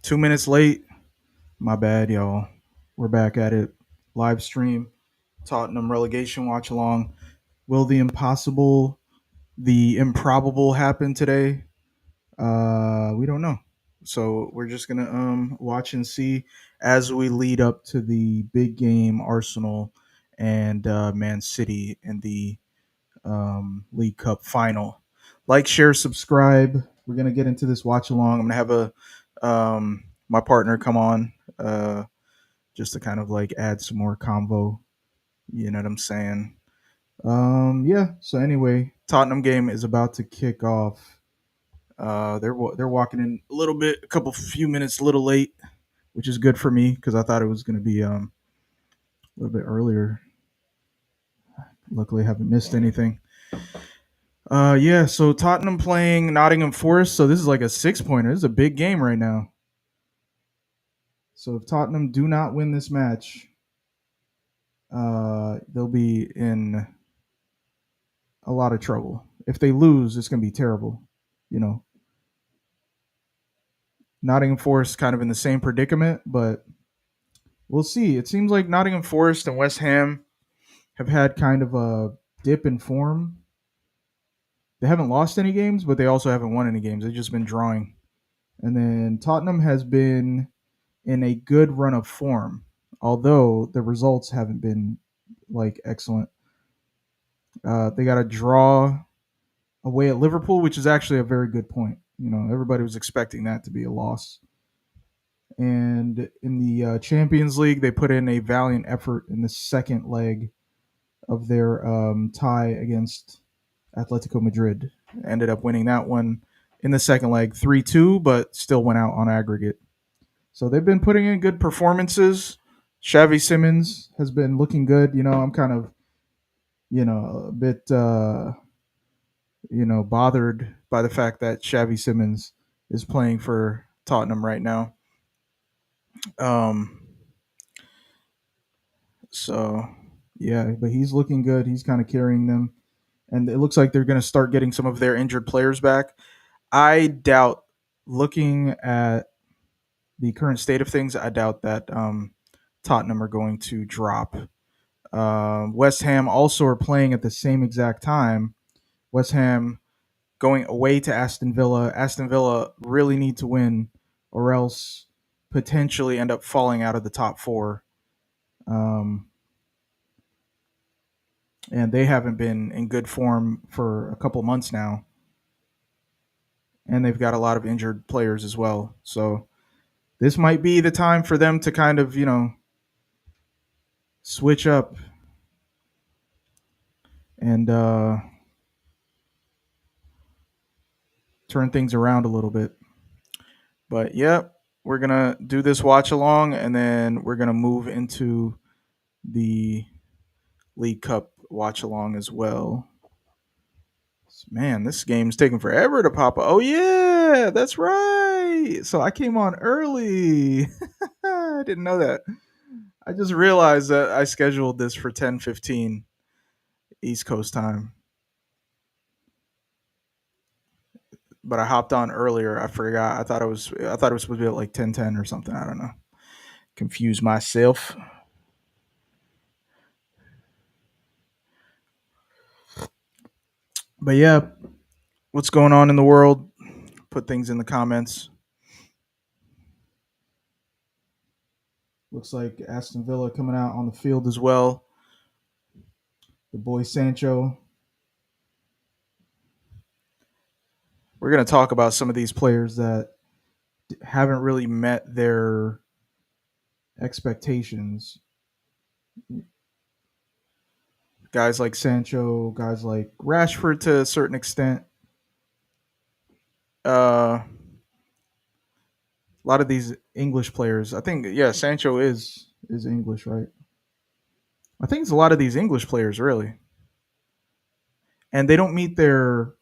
2 minutes late. My bad, y'all. We're back at it. Live stream. Tottenham Relegation Watch along. Will the impossible, the improbable happen today? We don't know. So we're just gonna watch and see as we lead up to the big game Arsenal and Man City in the League Cup final. Like, share, subscribe. We're gonna get into this watch along. I'm gonna have my partner come on just to kind of like add some more convo. You know what I'm saying? Yeah. So anyway, Tottenham game is about to kick off. They're walking in a little bit, few minutes, a little late, which is good for me because I thought it was gonna be a little bit earlier. Luckily, I haven't missed anything. Yeah, so Tottenham playing Nottingham Forest. So this is like a 6 pointer. This is a big game right now. So if Tottenham do not win this match, they'll be in a lot of trouble. If they lose, it's gonna be terrible. You know, Nottingham Forest kind of in the same predicament, but we'll see. It seems like Nottingham Forest and West Ham have had kind of a dip in form. They haven't lost any games, but they also haven't won any games. They've just been drawing. And then Tottenham has been in a good run of form, although the results haven't been like excellent. They got a draw away at Liverpool, which is actually a very good point. You know, everybody was expecting that to be a loss. And in the Champions League, they put in a valiant effort in the second leg of their tie against Atletico Madrid. Ended up winning that one in the second leg 3-2, but still went out on aggregate. So they've been putting in good performances. Xavi Simmons has been looking good. You know, I'm kind of, a bit, bothered by the fact that Xavi Simmons is playing for Tottenham right now. Um, so yeah, but he's looking good. He's kind of carrying them, and it looks like they're going to start getting some of their injured players back. I doubt, looking at the current state of things, I doubt that Tottenham are going to drop. West Ham also are playing at the same exact time. West Ham going away to Aston Villa. Aston Villa really need to win, or else potentially end up falling out of the top four. Um, and they haven't been in good form for a couple months now. And they've got a lot of injured players as well. So this might be the time for them to kind of, switch up and turn things around a little bit. But yeah, we're gonna do this watch along, and then we're gonna move into the League Cup watch along as well. Man, this game's taking forever to pop up. Oh yeah, that's right. So I came on early. I didn't know that. I just realized that I scheduled this for 10:15 East Coast time, but I hopped on earlier. I forgot. I thought it was supposed to be at like 10:10 or something. I don't know. Confused myself. But yeah, what's going on in the world? Put things in the comments. Looks like Aston Villa coming out on the field as well. The boy Sancho. We're going to talk about some of these players that haven't really met their expectations. Guys like Sancho, guys like Rashford to a certain extent. A lot of these English players. I think Sancho is English, right? I think it's a lot of these English players really, and they don't meet their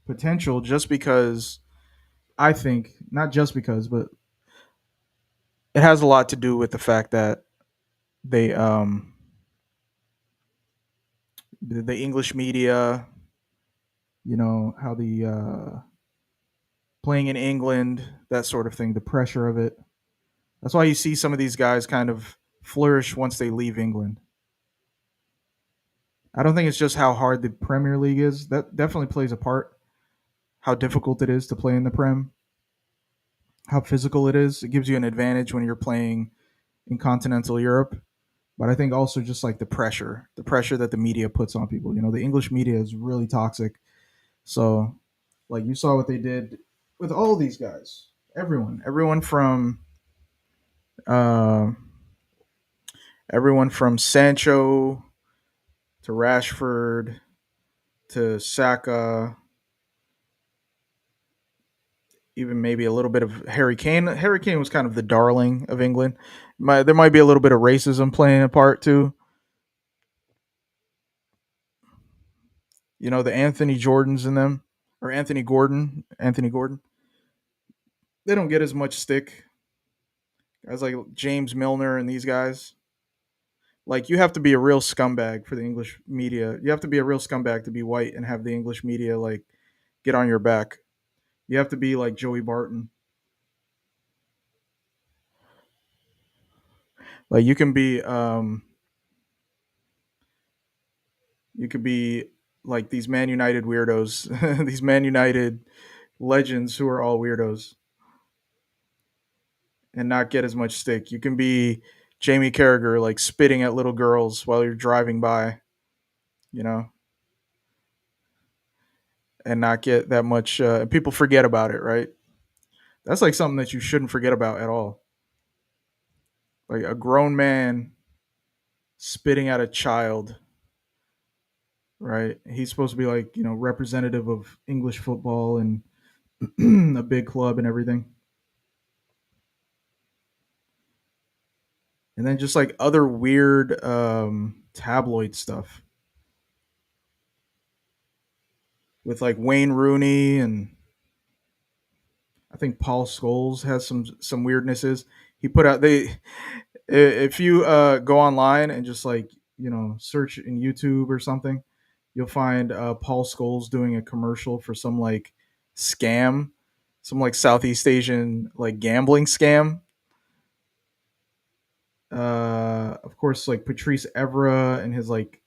potential just because, I think, not just because, but it has a lot to do with the fact that they the English media, how the playing in England, that sort of thing, the pressure of it. That's why you see some of these guys kind of flourish once they leave England. I don't think it's just how hard the Premier League is. That definitely plays a part. How difficult it is to play in the Prem, how physical it is. It gives you an advantage when you're playing in continental Europe. But I think also just like the pressure that the media puts on people. You know, the English media is really toxic. So, like you saw what they did with all these guys, everyone from uh, everyone from Sancho to Rashford to Saka, even maybe a little bit of Harry Kane. Harry Kane was kind of the darling of England. There might be a little bit of racism playing a part too. You know, the Anthony Jordans in them, or Anthony Gordon. They don't get as much stick as like James Milner and these guys. Like you have to be a real scumbag for the English media. You have to be a real scumbag to be white and have the English media like get on your back. You have to be like Joey Barton. Like you could be like these Man United weirdos, these Man United legends who are all weirdos and not get as much stick. You can be Jamie Carragher like spitting at little girls while you're driving by, you know, and not get that much. People forget about it, right? That's like something that you shouldn't forget about at all. Like a grown man spitting at a child, right? He's supposed to be like, you know, representative of English football and a big club and everything. And then just like other weird tabloid stuff with like Wayne Rooney and I think Paul Scholes has some weirdnesses. He put out they if you go online and just like you know search in YouTube or something, you'll find Paul Scholes doing a commercial for some like scam, some like Southeast Asian like gambling scam. Of course, like Patrice Evra and his like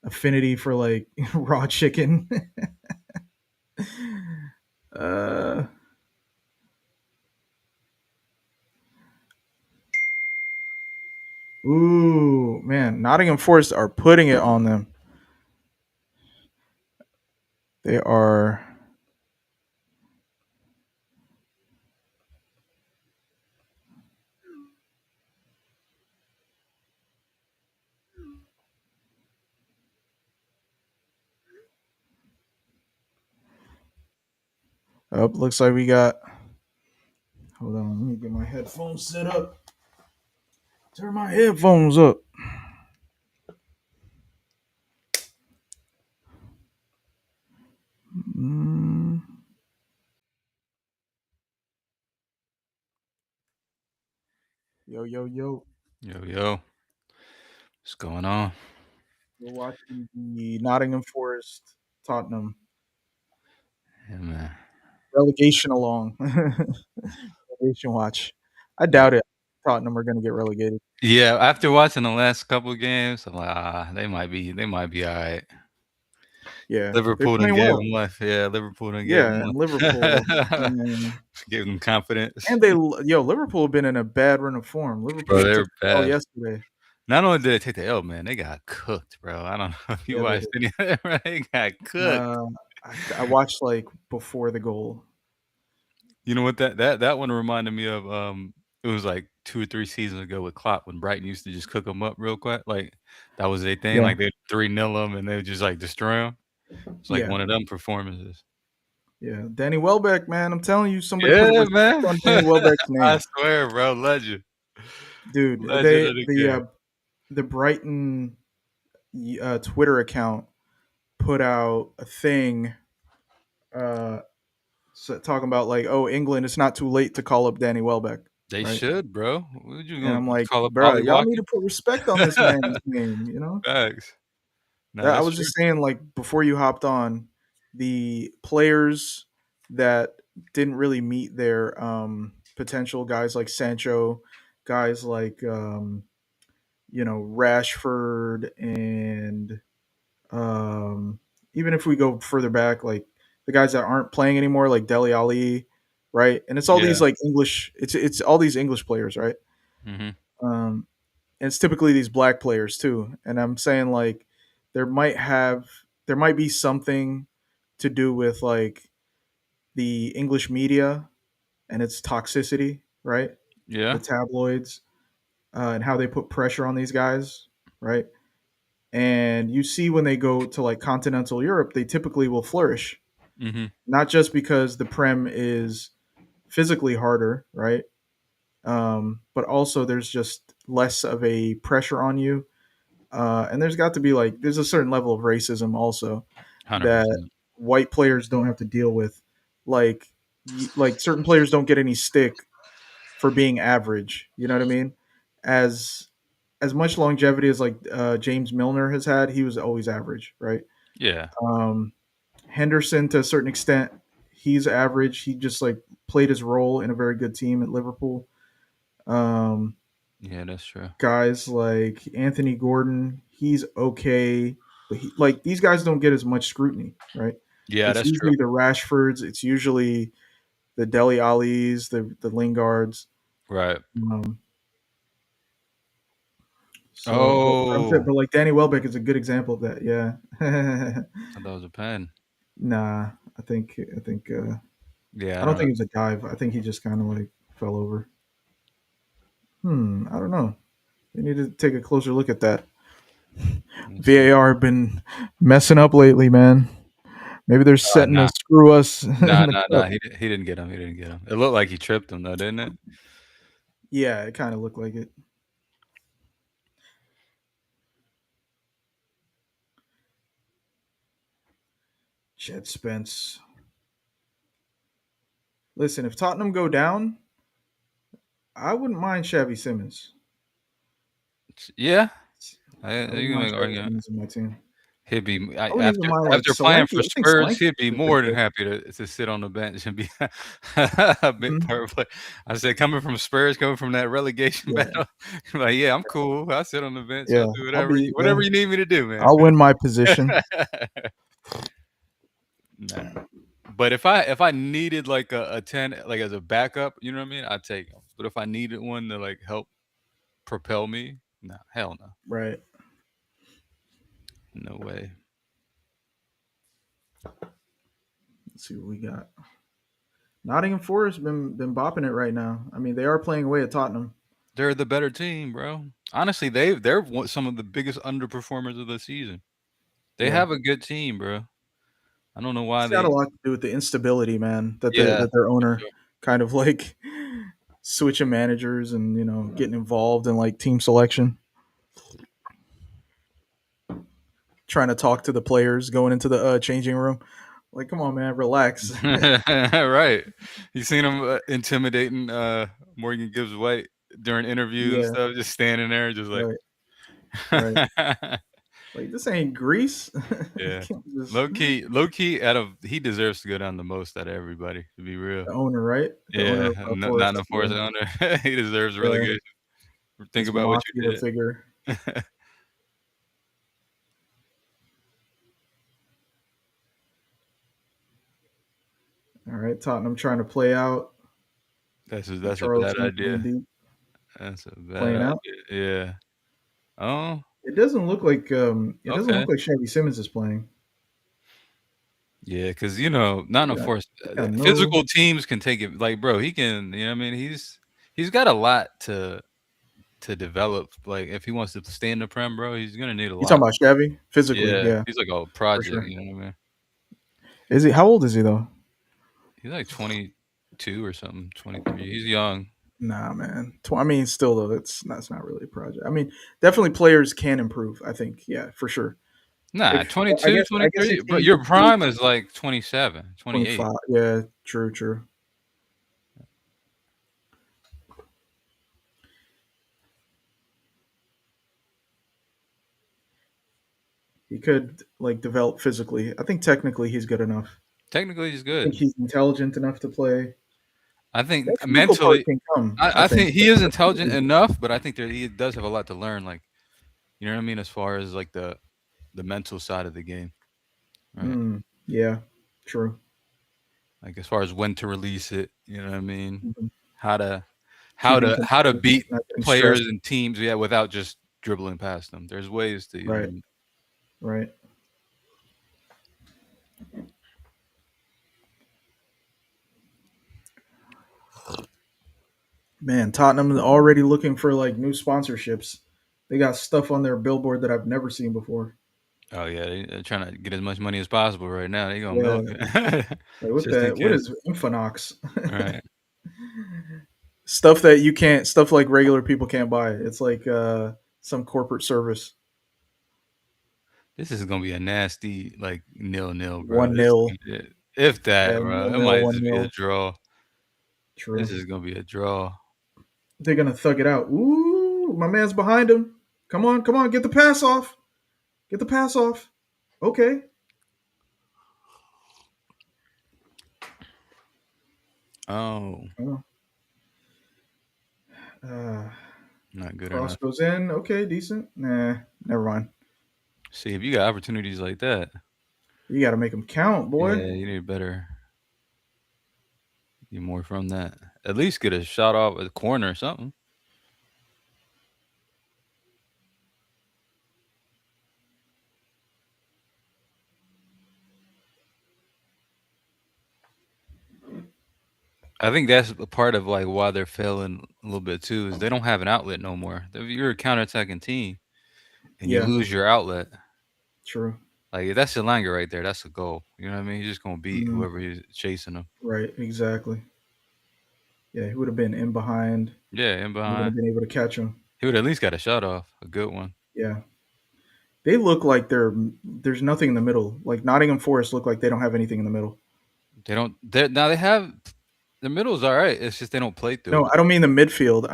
affinity for like raw chicken. uh, ooh, man, Nottingham Forest are putting it on them. They are. Oh, looks like we got. Hold on, let me get my headphones set up. Turn my headphones up. Mm. Yo, yo, yo. Yo, yo, what's going on? We're watching the Nottingham Forest Tottenham Yeah, man. relegation along. Relegation watch. I doubt it. Tottenham are going to get relegated. Yeah, after watching the last couple of games, I'm like, they might be all right. Yeah, they're Liverpool done playing gave well. them life. Yeah, Liverpool done gave Yeah, them and Liverpool, life. man, Gave them confidence. and Liverpool have been in a bad run of form. Bro, Liverpool they took were the L bad. yesterday. Not only did they take the L, man, they got cooked, bro. I don't know if you Yeah, they watched did. any of that, right? They got cooked. Uh, I watched like before the goal. You know what that one reminded me of? It was like 2 or 3 seasons ago with Klopp when Brighton used to just cook them up real quick. Like that was their thing. Yeah, Like they 3-0 them and they would just like destroy them. It's like yeah, one of them performances. yeah. Danny Welbeck, man, I'm telling you, somebody put Yeah, respect man. on Danny Welbeck's I name, swear, bro, legend. dude. Legend of the game. The Brighton Twitter account put out a thing uh, talking about like, oh, England, it's not too late to call up Danny Welbeck, They right? should, bro. What you And gonna I'm like, call up bro, Ollie y'all need to Watkins? put respect on this man's name, you know? Facts. Nah, I that's was true. just saying, like, before you hopped on, the players that didn't really meet their potential. Guys like Sancho, guys like Rashford, and um, even if we go further back, like the guys that aren't playing anymore, like Deli Ali, right? And it's all these Yeah. like English. It's all these English players, right? Mhm. Um, and it's typically these black players too. And I'm saying like there might have there might be something to do with like the English media and its toxicity, right? Yeah. The tabloids and how they put pressure on these guys, right? And you see when they go to like continental Europe, they typically will flourish, Mhm. not just because the Prem is physically harder, right? But also there's just less of a pressure on you, and there's got to be like there's a certain level of racism also that 100%. white players don't have to deal with, like like certain players don't get any stick for being average. You know what I mean? As as much longevity as like James Milner has had, he was always average, right? Yeah. Um, Henderson, to a certain extent, he's average. He just like played his role in a very good team at Liverpool. Um, Yeah, that's true. Guys like Anthony Gordon, he's okay, but like these guys don't get as much scrutiny, right? Yeah, It's that's true. usually the Rashfords, it's usually the Deli Ali's, the Lingards. Right. Um, but I'm saying, Oh, but like Danny Welbeck is a good example of that. Yeah. I thought that was a pen. Nah, I think Yeah, I I don't don't know. think it was a dive. I think he just kind of like fell over. I don't know. They need to take a closer look at that. Let me see. VAR have been messing up lately, man. Maybe they're setting to Nah. screw us Nah, in the nah, cup. nah, he didn't get him, he didn't get him. It looked like he tripped him though, didn't it? Yeah, it kind of looked like it. Jed Spence. Listen, if Tottenham go down, I wouldn't mind Xavi Simmons. Yeah. I You wouldn't can mind make an Xavi argument. Simmons in my team. He'd be I wouldn't even mind like after playing Solanke. for I think Spurs, Solanke he'd be could be more than good. happy to sit on the bench and be a bit Mhm. part of play. I said, coming from Spurs, coming from that relegation Yeah, battle, like, yeah, I'm cool. I'll sit on the bench. I'll yeah. do I'll be. whatever Yeah, you need me to do, man. I'll win my position. Nah. But if I needed like a 10, like as a backup, you know what I mean? I'd take him. But if I needed one to like help propel me, nah, hell no. Right. No way. Let's see what we got. Nottingham Forest been bopping it right now. I mean, they are playing away at Tottenham. They're the better team, bro. Honestly, some of the biggest underperformers of the season. They Yeah, have a good team, bro. I don't know why it's got a they. lot to do with the instability, man. Yeah, That their for owner sure. kind of like switching managers and getting involved in like team selection, trying to talk to the players going into the changing room. Like, come on, man, relax. Right. You seen him intimidating Morgan Gibbs White during interviews and Yeah, stuff, just standing there, just like. right, right. Like this ain't Greece. You Yeah. can't just Low key, out of he deserves to go down the most out of everybody, to be real. the owner, right? The owner Yeah, of not Forest. a Yeah, Forest owner. He deserves yeah. relegation. Think This about what mafia you figure. did. All right, Tottenham trying to play out. That's a bad Charlton going idea. deep, That's a bad playing out. idea. Yeah. Oh, It doesn't okay. look like Chevy Simmons is playing. Yeah, because not He a got, force. he got no. Physical teams can take it. Like, bro, he can. You know, what I mean, he's got a lot to develop. Like, if he wants to stay in the prem, bro, he's gonna need a You talking lot. about Chevy physically? Yeah, Yeah, he's like a for project. sure. You know what I mean? Is he? How old is he though? He's like 22 or something, 23. He's young. Nah, man. I mean, still though, that's not really a project. I mean, definitely players can improve. I think, yeah, for sure. Nah, If I 22, guess I guess if 23. But he your improves prime is like 27, 28. 25, yeah, true, true. He could like develop physically. I think technically he's good enough. Technically, he's I think good. he's intelligent enough to play. I That think physical part mentally, can come. I I think. think he is intelligent enough, but I think that he does have a lot to learn. Like, you know what I mean, as far as like the mental side of the game, right? Mm, yeah, true. Like as far as when to release it, you know what I mean? Mhm. How to Keeping how to control, beat not getting players stressed. and teams, yeah, without just dribbling past them. There's ways to, you know what I Right, mean? right. Man, Tottenham is already looking for like new sponsorships. They got stuff on their billboard that I've never seen before. Oh yeah, they're trying to get as much money as possible right now. They gonna Yeah, milk it like what just in the what case. is Infonox? Right. Stuff that you can't, stuff like regular people can't buy. It's like some corporate service. This is gonna be a nasty like 0-0, bro. 1-0. If that, Yeah, bro, it 1-0, might one just be a nil. draw. This True. is gonna be a draw. They're gonna thug it out. Ooh, my man's behind him. Come on, get the pass off. Get the pass off. Okay. Oh, Oh, uh, not good cross enough. goes in. Okay, decent. Nah, never mind. See, if you got opportunities like that, You got to make them count, boy. yeah, you need better get more from that. At least get a shot off a corner or something. I think that's a part of like why they're failing a little bit too, is they don't have an outlet no more. If you're a counterattacking team and you Yeah, lose your outlet, true. like if that's Elanga right there, that's a goal. You know what I mean? He's just gonna beat Mm, whoever is chasing him. right, exactly. Yeah, he would have been in behind. Yeah, in You would behind. have been able to catch him. He would at least got a shot off, a good one. Yeah, they look like there's nothing in the middle. Like Nottingham Forest look like they don't have anything in the middle. They don't. They now they have the middle's all right. It's just they don't play through No, it. I don't mean the midfield. Uh,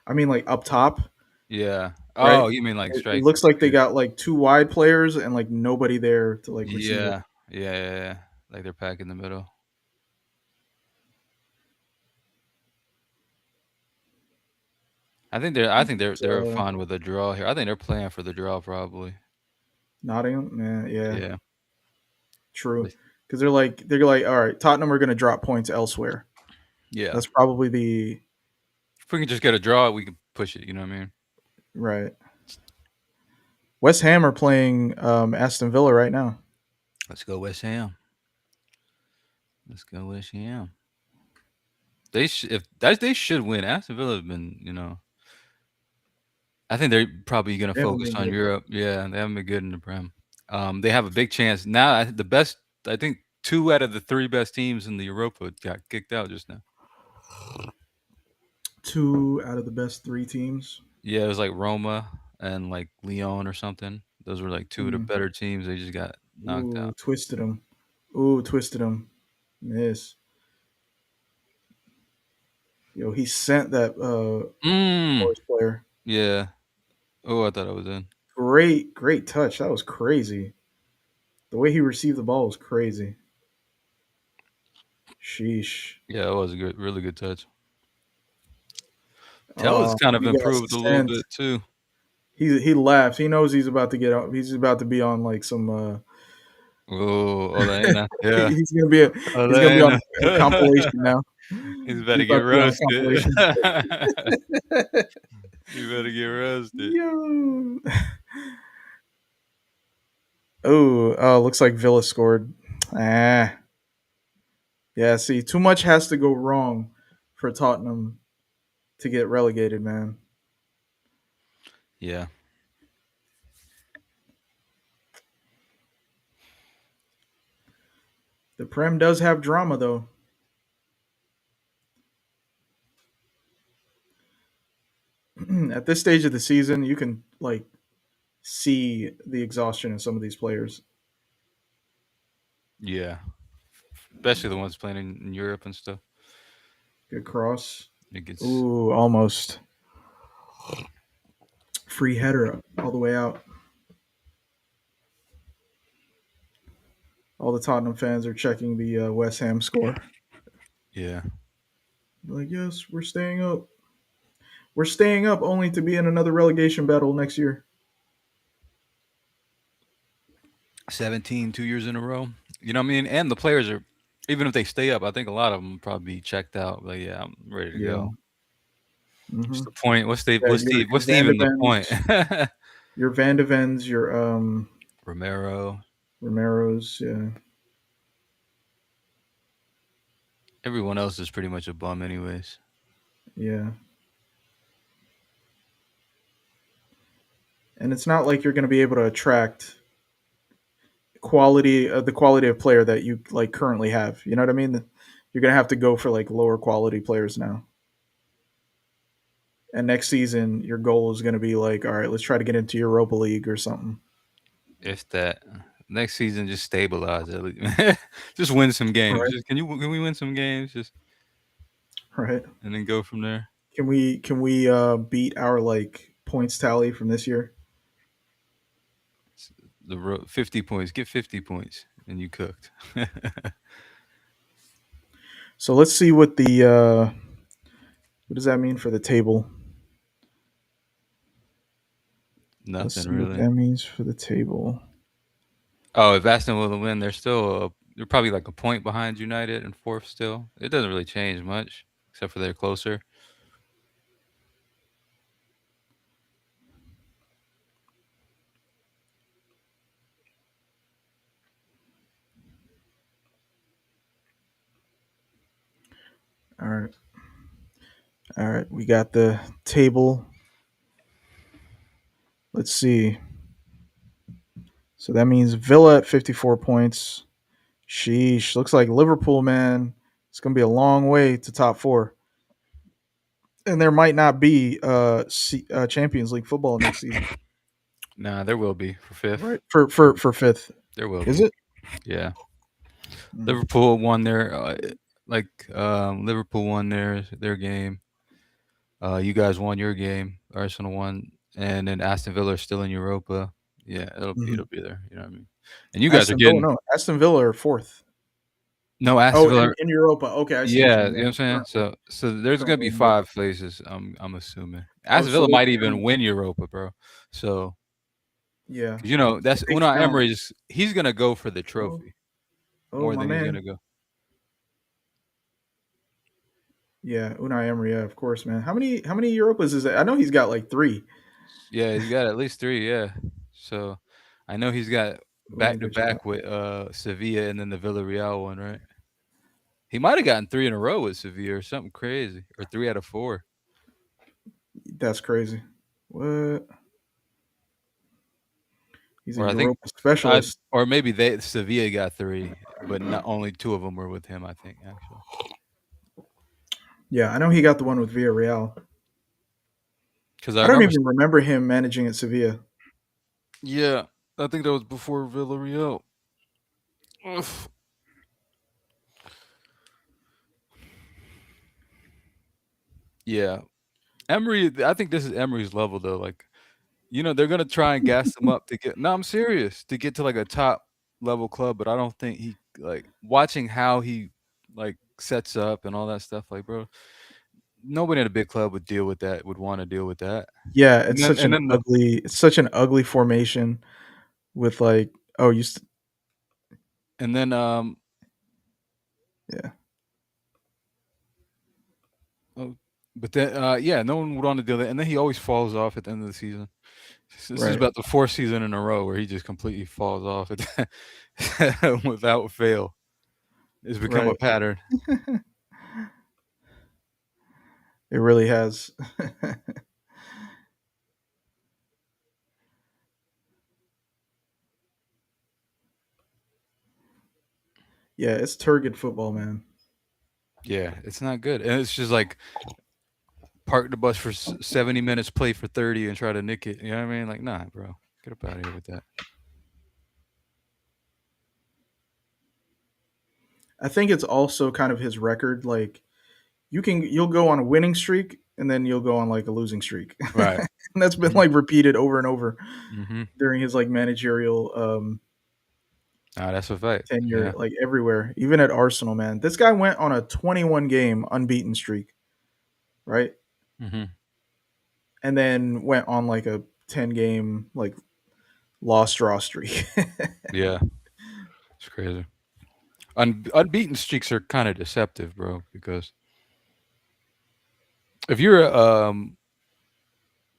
I mean like up top, yeah. right? Oh, you mean like It strikers? looks like they Yeah. got like two wide players and like nobody there to like receive it. Yeah. Yeah. Yeah. Yeah. Like they're packed in the middle. I think they're So fine with a draw here. I think they're playing for the draw probably. Nottingham, yeah, Yeah. true. But- Because they're like, all right, Tottenham are going to drop points elsewhere. Yeah. That's probably the If we can just get a draw, we can push it. You know what I mean? right. West Ham are playing Aston Villa right now. Let's go West Ham. Let's go West Ham. If that they should win. Aston Villa have been, I think they're probably gonna They haven't focus been on good. Europe. Yeah, they haven't been good in the Prem. They have a big chance now. The best, I think, 2 out of the 3 best teams in the Europa got kicked out just now. Two out of the best three teams. Yeah, it was like Roma and like Lyon or something. Those were like 2 of the Mm. better teams. They just got knocked Ooh, out. twisted them. Ooh, twisted them. Miss. Yo, he sent that Mm. Forest player. Yeah. Oh, I thought I was in. Great touch. That was crazy. The way he received the ball was crazy. Sheesh. Yeah, it was a good, really good touch. Tell's kind of He got improved a little sent. bit too. He laughs. He knows he's about to get out. He's about to be on like some. Oh, Olena. Yeah. He's gonna be he's gonna be on Olena. a compilation now. He's about He's to get about to be on a roasted. compilation. You better get roasted. Yo. Looks like Villa scored. Ah, yeah. See, too much has to go wrong for Tottenham to get relegated, man. Yeah. The Prem does have drama, though. At this stage of the season, you can like see the exhaustion in some of these players. Yeah. Especially the ones playing in Europe and stuff. Good cross. It gets Ooh, almost free header all the way out. All the Tottenham fans are checking the West Ham score. Yeah. Like, yes, we're staying up. We're staying up only to be in another relegation battle next year. 17, 2 years in a row. You know what I mean? And the players are, even if they stay up, I think a lot of them will probably be checked out. Like, yeah, I'm ready to Yeah. go. Hmm. What's the point? Yeah, your What's Van de even the point? Vens, your Van de Vens, your Romero, Romero's. Yeah, everyone else is pretty much a bum, anyways. yeah. And it's not like you're going to be able to attract the quality of player that you like currently have. You know what I mean? You're going to have to go for like lower quality players now. And next season, your goal is going to be like, all right, let's try to get into Europa League or something. If that next season, just stabilize at least. Just win some games. Right. Just can we win some games? Just Right. and then go from there. Can we beat our like points tally from this year? 50 points. Get 50 points, and you cooked. So let's see what does that mean for the table? Let's Nothing see what really. that means for the table. Oh, if Aston Villa win, they're probably like a point behind United and fourth still. It doesn't really change much, except for they're closer. All right. All right. We got the table. Let's see. So that means Villa at 54 points. Sheesh. Looks like Liverpool, man. It's going to be a long way to top four. And there might not be Champions League football next season, Nah, there will be for fifth. right? For fifth, There will is be. it? Yeah, Mm. Liverpool won Liverpool won their game. You guys won your game. Arsenal won, and then Aston Villa are still in Europa. Yeah, it'll Mhm. be there. You know what I mean? And you guys are getting No, Aston Villa are fourth. no Aston Oh, Villa. in Europa. Okay, I see what you Yeah, mean. you Yeah, know what I'm saying? currently, So there's gonna currently be in Europa. five places, I'm assuming. Oh, Aston so Villa might even win Europa, bro. So, yeah, 'cause, you know, if that's they Unai count. Emery's he's gonna go for the Oh, trophy oh, more my than he's man. gonna go. Yeah, Unai Emery. Yeah, of course, man. How many Europas is that? I know he's got like three. Yeah, he's got at least 3, yeah. So, I know he's got Let me back to look it up. back with, Sevilla and then the Villarreal one, right? He might have gotten 3 in a row with Sevilla or something crazy, or 3 out of 4. That's crazy. What? He's a Or I think Europa specialist. or maybe Sevilla got 3, but not only 2 of them were with him, I think, actually. Yeah, I know he got the one with Villarreal. Because I I don't remember even remember him managing at Sevilla. yeah, I think that was before Villarreal. Oof. Yeah. Emery, I think this is Emery's level though. Like, they're gonna try and gas him up to get. No, I'm serious to get to like a top level club, but I don't think he like watching how he like sets up and all that stuff. Like, bro, nobody in a big club would deal with that. Would want to deal with that. Yeah, And then and then the it's such an ugly formation with like oh and then yeah, oh, but then yeah, no one would want to deal with it. And then he always falls off at the end of the season. This is right, about the fourth season in a row where he just completely falls off without fail. It's become a right. pattern. It really has. Yeah, it's turgid football, man. Yeah, it's not good, and it's just like park the bus for 70 minutes, play for 30, and try to nick it. You know what I mean? Like, nah, bro, get up out of here with that. I think it's also kind of his record. Like you'll go on a winning streak and then you'll go on like a losing streak. Right. And that's been Mhm. like repeated over and over Mhm. during his like managerial Nah, that's a fact. tenure, Yeah. like everywhere, even at Arsenal, man. This guy went on a 21 game unbeaten streak, right? Mhm. And then went on like a 10 game like lost draw streak. Yeah. It's crazy. Unbeaten streaks are kinda deceptive, bro, because if you're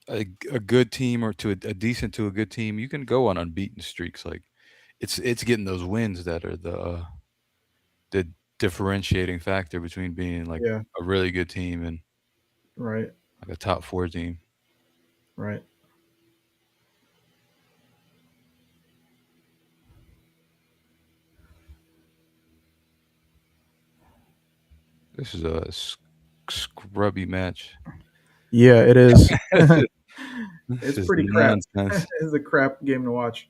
a good team or to a decent to a good team, you can go on unbeaten streaks, like, it's getting those wins that are the differentiating factor between being, like, Yeah, a really good team and, right, like, a top 4 team. right. This is a scrubby match. Yeah, it is. This is this It's is pretty crap. nonsense. It's a crap game to watch.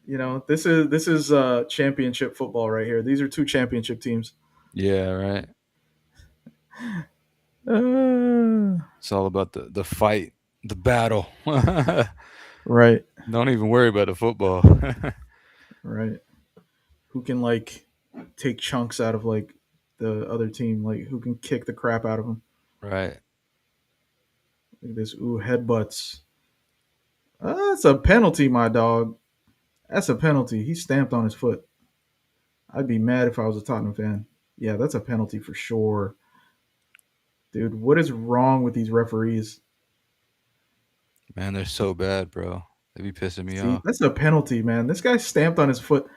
You know, this is championship football right here. These are two championship teams. Yeah, right. Uh, It's all about the fight, the battle. right, Don't even worry about the football. right. Who can like take chunks out of like the other team? Like who can kick the crap out of them? Right. Look at this. Ooh, headbutts. That's a penalty, my dog. That's a penalty. He stamped on his foot. I'd be mad if I was a Tottenham fan. Yeah, that's a penalty for sure. Dude, what is wrong with these referees? Man, they're so bad, bro. They be pissing me See, off. that's a penalty, man. This guy stamped on his foot.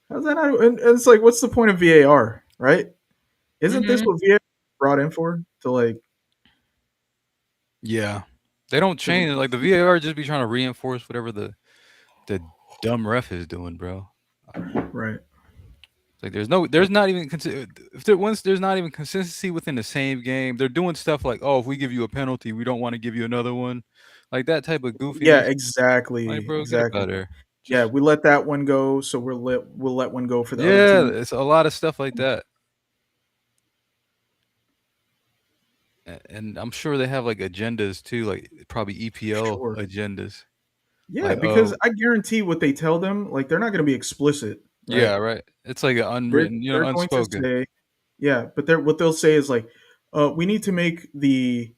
How's that not? And it's like, what's the point of VAR, right? Isn't this Mhm. what VAR brought in for? To like, Yeah. They don't to change it, like, the VAR just be trying to reinforce whatever the dumb ref is doing, bro. right? Like, there's not even if once there's not even consistency within the same game, they're doing stuff like, "Oh, if we give you a penalty, we don't wanna give you another one." Like, that type of Yeah, goofiness. Like, exactly, bro, get up exactly. out there. Yeah, Just we let that one go, so we'll let one go for the other yeah, team. it's a lot of stuff like that. And I'm sure they have, like, agendas too, like, probably EPL Sure. agendas. Yeah, Like, because "Oh" I guarantee what they tell them, like they're not going to be explicit, right? yeah, right. It's like a They're unwritten, they're going to unspoken. say, yeah, but they're what they'll say is like, we need to make the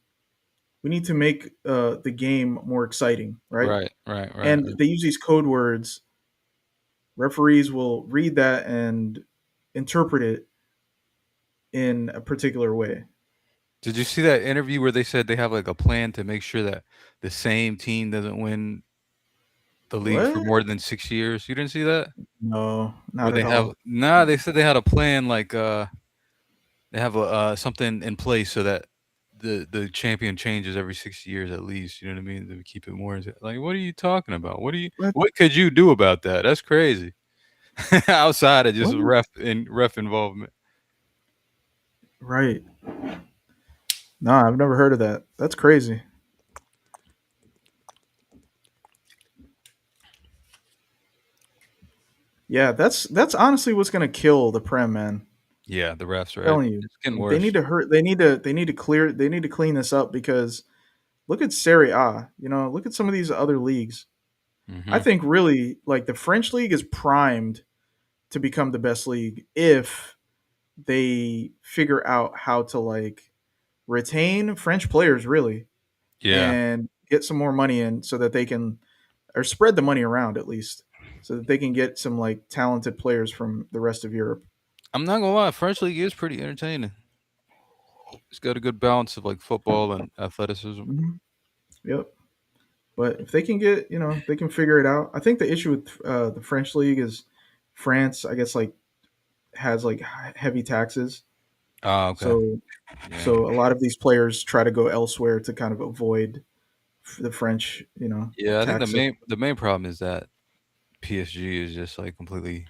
game more exciting, right? Right, right, right, And right. they use these code words. Referees will read that and interpret it in a particular way. Did you see that interview where they said they have, like, a plan to make sure that the same team doesn't win the league for What? more than 6 years? You didn't see that? No, Where not at they have all. nah, they said they had a plan, like, they have a, something in place so that the champion changes every 6 years at least, you know what I mean? To keep it more like, what are you talking about? What? What could you do about that? That's crazy. Outside of just What? ref involvement. Right. Nah, I've never heard of that. That's crazy. Yeah, that's honestly what's gonna kill the Prem, man. Yeah, the refs, right? Telling you, It's getting like they worse. need to hurt. They need to clean this up because look at Serie A. You know, look at some of these other leagues. I Mhm. think really like the French league is primed to become the best league if they figure out how to like retain French players really Yeah. and get some more money in so that they can or spread the money around at least so that they can get some like talented players from the rest of Europe. I'm not gonna lie, French league is pretty entertaining. It's got a good balance of, like, football and athleticism. Mhm. Yep. But if they can get, they can figure it out. I think the issue with the French league is France, I guess, like has like heavy taxes. Oh, okay. So, Yeah. so a lot of these players try to go elsewhere to kind of avoid the French, Yeah, I think tax system. the main problem is that PSG is just, like, completely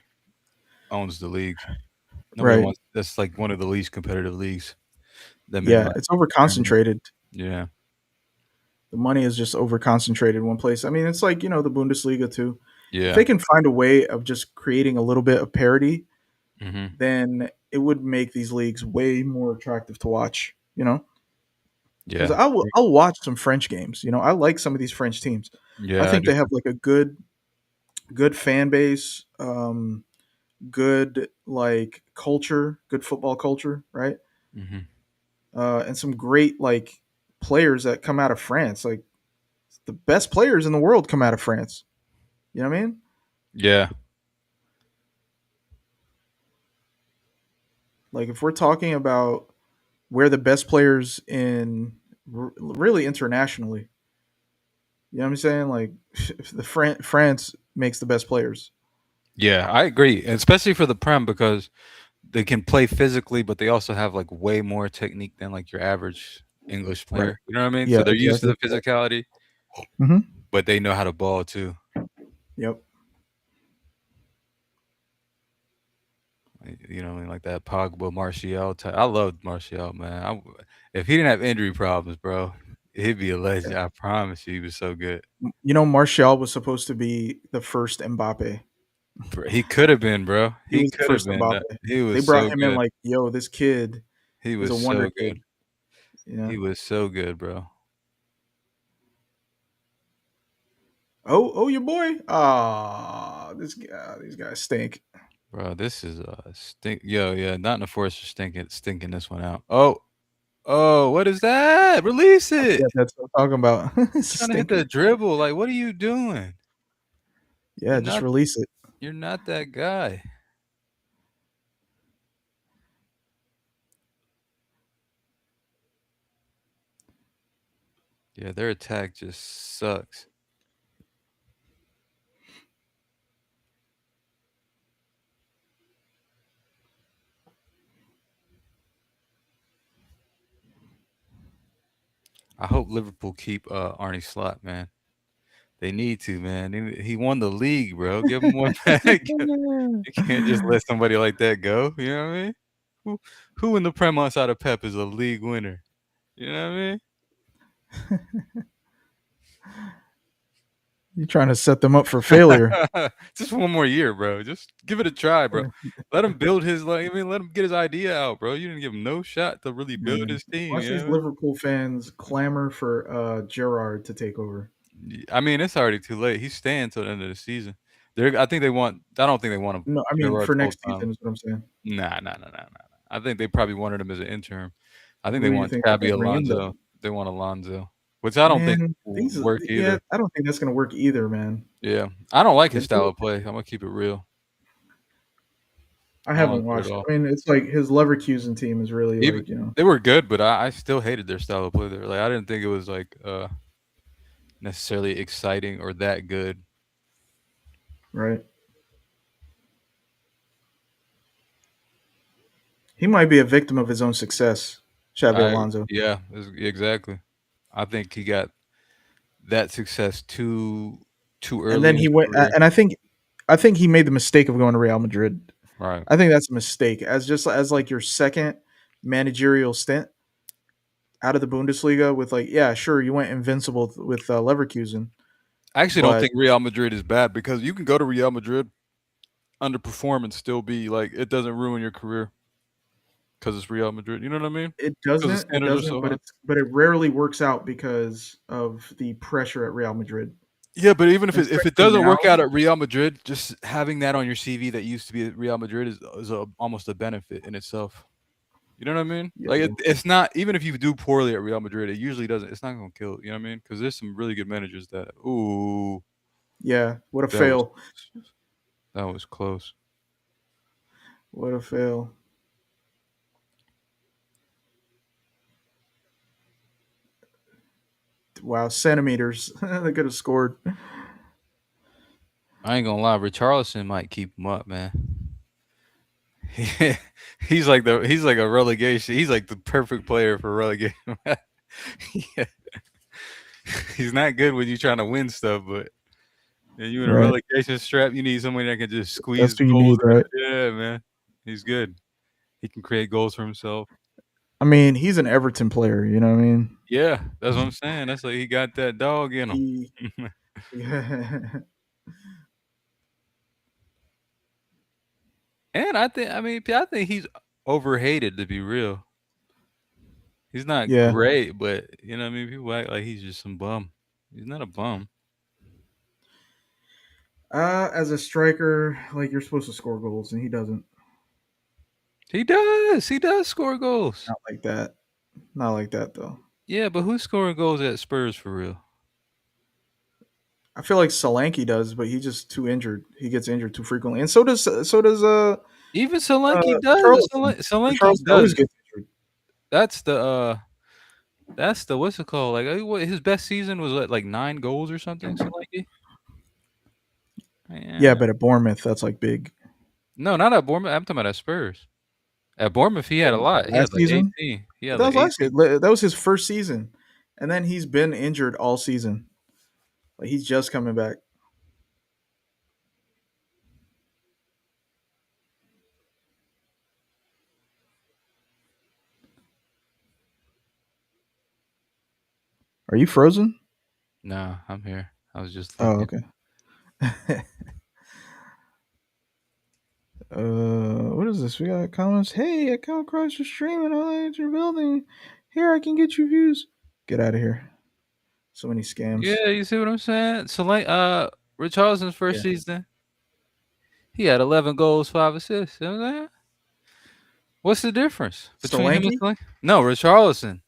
owns the league. Nobody Right. wants that's, like, one of the least competitive leagues, them in, Yeah, like, it's over Germany. concentrated. Yeah. The money is just over concentrated in one place. I mean, it's like, the Bundesliga too. If Yeah. they can find a way of just creating a little bit of parity, Mhm. then it would make these leagues way more attractive to watch. because Yeah. I'll watch some French games. You know, I like some of these French teams. I Yeah, I think do they have too. like a good fan base, good like culture, good football culture, right? Mhm. And some great like players that come out of France. Like the best players in the world come out of France. You know what I mean? Yeah. Like if we're talking about where the best players in really internationally, you know what I'm saying? Like the France makes the best players. Yeah, I agree, especially for the Prem because they can play physically, but they also have, like, way more technique than, like, your average English Right. player, you know what I mean? Yeah, So they're used to exactly. the physicality, Hmm. but they know how to ball too. Yep. You know what I mean? Like that Pogba, Martial type. I loved Martial, man. If he didn't have injury problems, bro, he'd be a legend. I promise you, he was so good. You know, Martial was supposed to be the first Mbappe. He could have been, bro. He He was the could have first been. Mbappe. He They was brought so him in good. like, yo, this kid He is a was wonder so good. kid. You know. He was so good, bro. Oh, your boy. Ah, these guys stink. Bro, this is stink. Yo, yeah, not in the forest for stinking this one out. Oh, what is that? Release it. Yeah, that's what I'm talking about. Trying to hit the Stinking. dribble. Like, what are you doing? Yeah, You're just not. release it. You're not that guy. Yeah, their attack just sucks. I hope Liverpool keep Arnie Slot, man. They need to, man. He won the league, bro. Give him one back. You can't just let somebody like that go. You know what I mean? Who who in the Prem outside of Pep is a league winner? You know what I mean? You're trying to set them up for failure. Just one more year, bro. Just give it a try, bro. Let him build his like. I mean, let him get his idea out, bro. You didn't give him no shot to really build Man, his team. watch You know these what I mean? Liverpool fans clamor for Gerard to take over. I mean, it's already too late. He's staying till the end of the season. I think they want. I don't think they want him No, I mean Gerrard for full next time. season is what I'm saying. Nah, nah, nah, nah, nah. I think they probably wanted him as an interim. I think they Who do you want think they're Xabi gonna bring in though? Alonso. They want Alonso, which I don't think Man, will these work yeah, either. I don't think that's gonna work either, man. Yeah, I don't like his If style of play. I'm gonna keep it real. I I don't haven't like it at watched it. all. I mean, it's like his Leverkusen team is really Even like, you know, they were good, but I still hated their style of play there. Like I didn't think it was like necessarily exciting or that good. right? He might be a victim of his own success, Xavi I Alonso. Yeah, exactly. I think he got that success too And early then in his he went, career. and I think he made the mistake of going to Real Madrid. Right. I think that's a mistake as just as like your second managerial stint out of the Bundesliga with like, yeah, sure, you went invincible with Leverkusen, I actually don't but think Real Madrid is bad because you can go to Real Madrid, underperform, and still be like it doesn't ruin your career because it's Real Madrid. You know what I mean? Because the it standards are doesn't, so high. but it rarely works out because of the pressure at Real Madrid, Yeah, but even and if it especially doesn't now, work out at Real Madrid, just having that on your CV that used to be at Real Madrid is almost a benefit in itself. You know what I mean? yeah, Like it's not even if you do poorly at Real Madrid, it usually doesn't. It's not gonna kill. You know what I mean? Because there's some really good managers that. Ooh, yeah, what a that was fail, that was close. what a fail. Wow, centimeters, they could have scored. I ain't gonna lie, Richarlison might keep him up, man. He's like a relegation. He's like the perfect player for relegation. Yeah. He's not good when you're trying to win stuff, but and you in a Right, relegation strap, you need somebody that can just that's squeeze what you goals need, right? out. Yeah, man. He's good. He can create goals for himself. I mean, he's an Everton player, you know what I mean? Yeah, that's what I'm saying. That's like he got that dog in him. He, And I think he's overhated to be real. He's not Yeah. great, but you know what I mean. People act like he's just some bum. He's not a bum. As a striker, like you're supposed to score goals, and he doesn't. He does. He does score goals. Not like that. Not like that though. Yeah, but who's scoring goals at Spurs for real? I feel like Solanke does, but he's just too injured. He gets injured too frequently, and so does Even Solanke does. Richarlison. Solanke Richarlison does always it. gets injured. That's the what's it called? Like what his best season was what, like 9 goals or something. Solanke. Yeah, Yeah. but at Bournemouth, that's like big. No, not at Bournemouth. I'm talking about at Spurs. At Bournemouth, he had a lot. He had Last like season, 18. He had that like was last year. 18. That was his first season, and then he's been injured all season. Like he's just coming back. Are you frozen? No, I'm here. I was just Oh, looking. okay. What is this? We got comments. Hey, I come across your stream and I like your building. Here, I can get you views. Get out of here. So many scams. Yeah, you see what I'm saying? Richarlison's first Yeah. season, he had 11 goals, 5 assists. You know what I'm saying? What's the difference between him and Solanke, Solanke? No, Richarlison.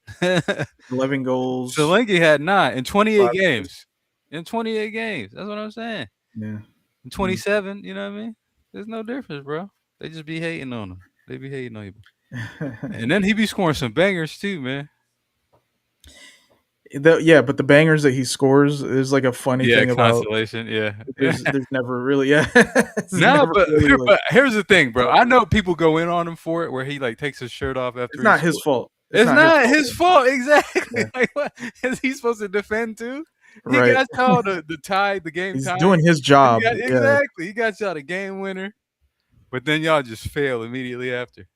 11 goals, Solanke had 9 in 28 5 games. assists. In 28 games. That's what I'm saying. Yeah. In Mm. 27, you know what I mean? There's no difference, bro. They just be hating on him. They be hating on you. And then he be scoring some bangers too, man. Yeah, but the bangers that he scores is like a funny Yeah, thing about. consolation. Yeah. There's never really it's No, never but really like here's the thing, bro. uh, I know people go in on him for it, where he like takes his shirt off it's after he not his scores. fault. It's It's not his not fault. his fault, exactly. Yeah. Like, what is he supposed to defend too? He Right. got y'all the game He's tie. doing his He job. got Yeah. exactly. He got y'all the game winner, but then y'all just fail immediately after.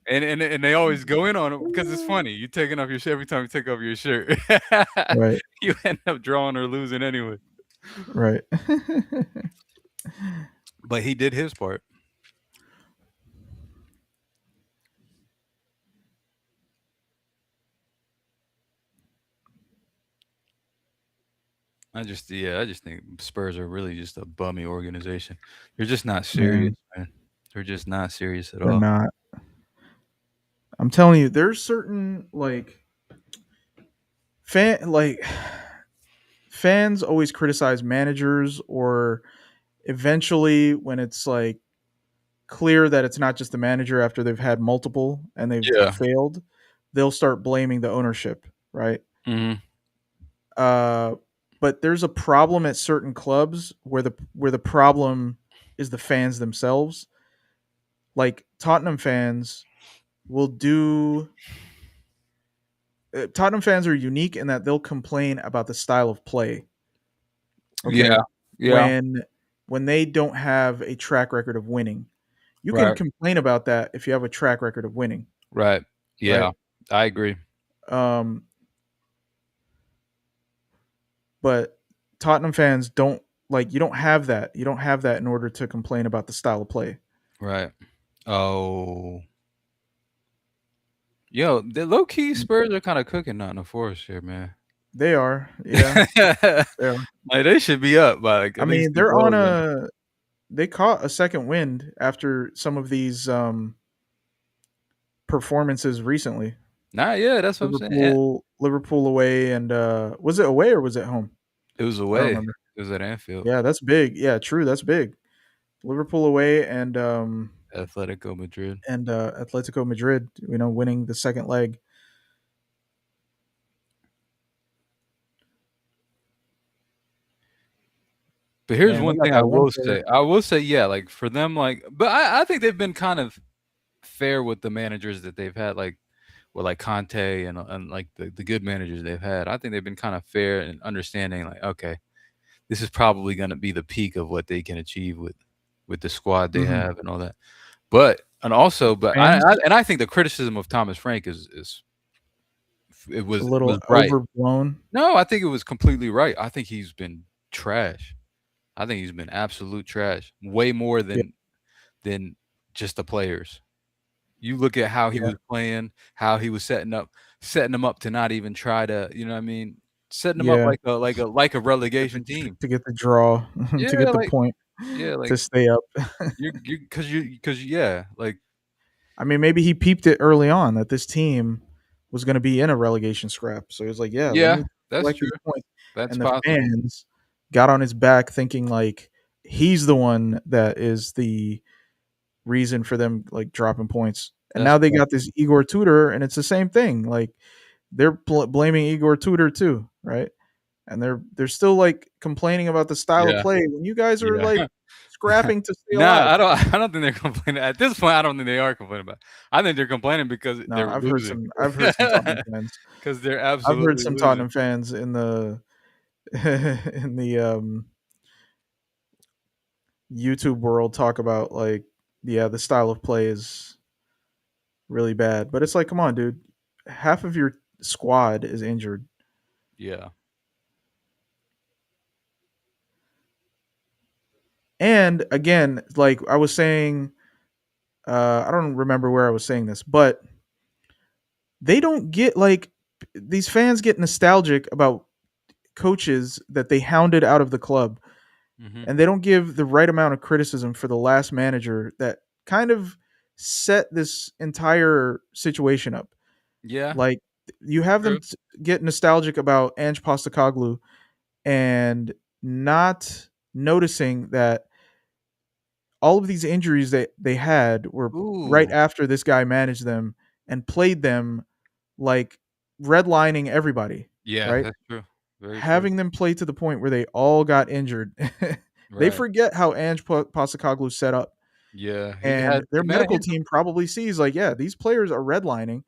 And they always go in on him because it's funny. You taking off your shirt every time you take off your shirt. Right. You end up drawing or losing anyway. Right. But he did his part. I just think Spurs are really just a bummy organization. They're just not serious, Man, man. They're just not serious at they're all. not. I'm telling you, there's certain like fans always criticize managers, or eventually when it's like clear that it's not just the manager after they've had multiple and they've Yeah. failed, they'll start blaming the ownership, right? Mhm. Uh, but there's a problem at certain clubs where the problem is the fans themselves. Like Tottenham fans will do. Tottenham fans are unique in that they'll complain about the style of play. Yeah. Okay, Yeah. when they don't have a track record of winning, you can Right. complain about that if you have a track record of winning, Right. right? Yeah. I agree. Um, but Tottenham fans don't like you don't have that. You don't have that in order to complain about the style of play. Right. Oh. Yo, the low key Mm, Spurs are kind of cooking out in the forest here, man. they are, yeah, they are. Like they should be up by like I at least mean, two they're on goals now. a they caught a second wind after some of these performances recently. Nah, yeah, that's what I'm saying. Yeah. Liverpool away, and was it away or was it home? It was I don't away. remember. It was at Anfield. Yeah, that's big. Yeah, true, that's big. Liverpool away, Atletico Madrid. and Atletico Madrid, winning the second leg. But here's Man, they one got thing I that one will player. say. I will say, yeah, like for them, like, but I think they've been kind of fair with the managers that they've had, like with like Conte and like the good managers they've had. I think they've been kind of fair and understanding, like, okay, this is probably going to be the peak of what they can achieve with the squad they Hmm. have and all that. But and also, but Fans I think the criticism of Thomas Frank is it a was little right. overblown. No, I think it was completely right. I think he's been trash. I think he's been absolute trash, way more Yeah, than just the players. You look at how he Yeah, was playing, how he was setting them up to not even try to, you know what I mean? Setting them up yeah, like a relegation team. to get the draw, to Yeah, get the like point, yeah, to like stay up. because yeah, like I mean, maybe he peeped it early on that this team was going to be in a relegation scrap. So he was like, "Yeah, let yeah, me that's collect true. these points." That's And the possible. fans got on his back, thinking like he's the one that is the reason for them like dropping points. And That's now they got possible. this Igor Tudor, and it's the same thing. Like they're blaming Igor Tudor too, right? And they're still like complaining about the style of Yeah, play when you guys are yeah. like scrapping to stay Nah, alive. I don't think they're complaining. At this point, I don't think they are complaining about it. I think they're complaining because No, they're losing. I've heard some Tottenham fans. 'Cause they're I've heard absolutely some losing. Tottenham fans in the in the YouTube world talk about like, yeah, the style of play is really bad. But it's like, come on, dude. Half of your squad is injured. Yeah. And again, like I was saying, I don't remember where I was saying this, but they don't get like these fans get nostalgic about coaches that they hounded out of the club, Mhm. and they don't give the right amount of criticism for the last manager that kind of set this entire situation up. Yeah, Like you have them true. get nostalgic about Ange Postecoglou and not noticing that all of these injuries that they had were right Ooh. after this guy managed them and played them like redlining everybody, Yeah, right? that's true. Very true. Having them play to the point where they all got injured. They Right. forget how Ange Postecoglou set up, Yeah, and their man, medical team probably sees like, yeah, these players are redlining,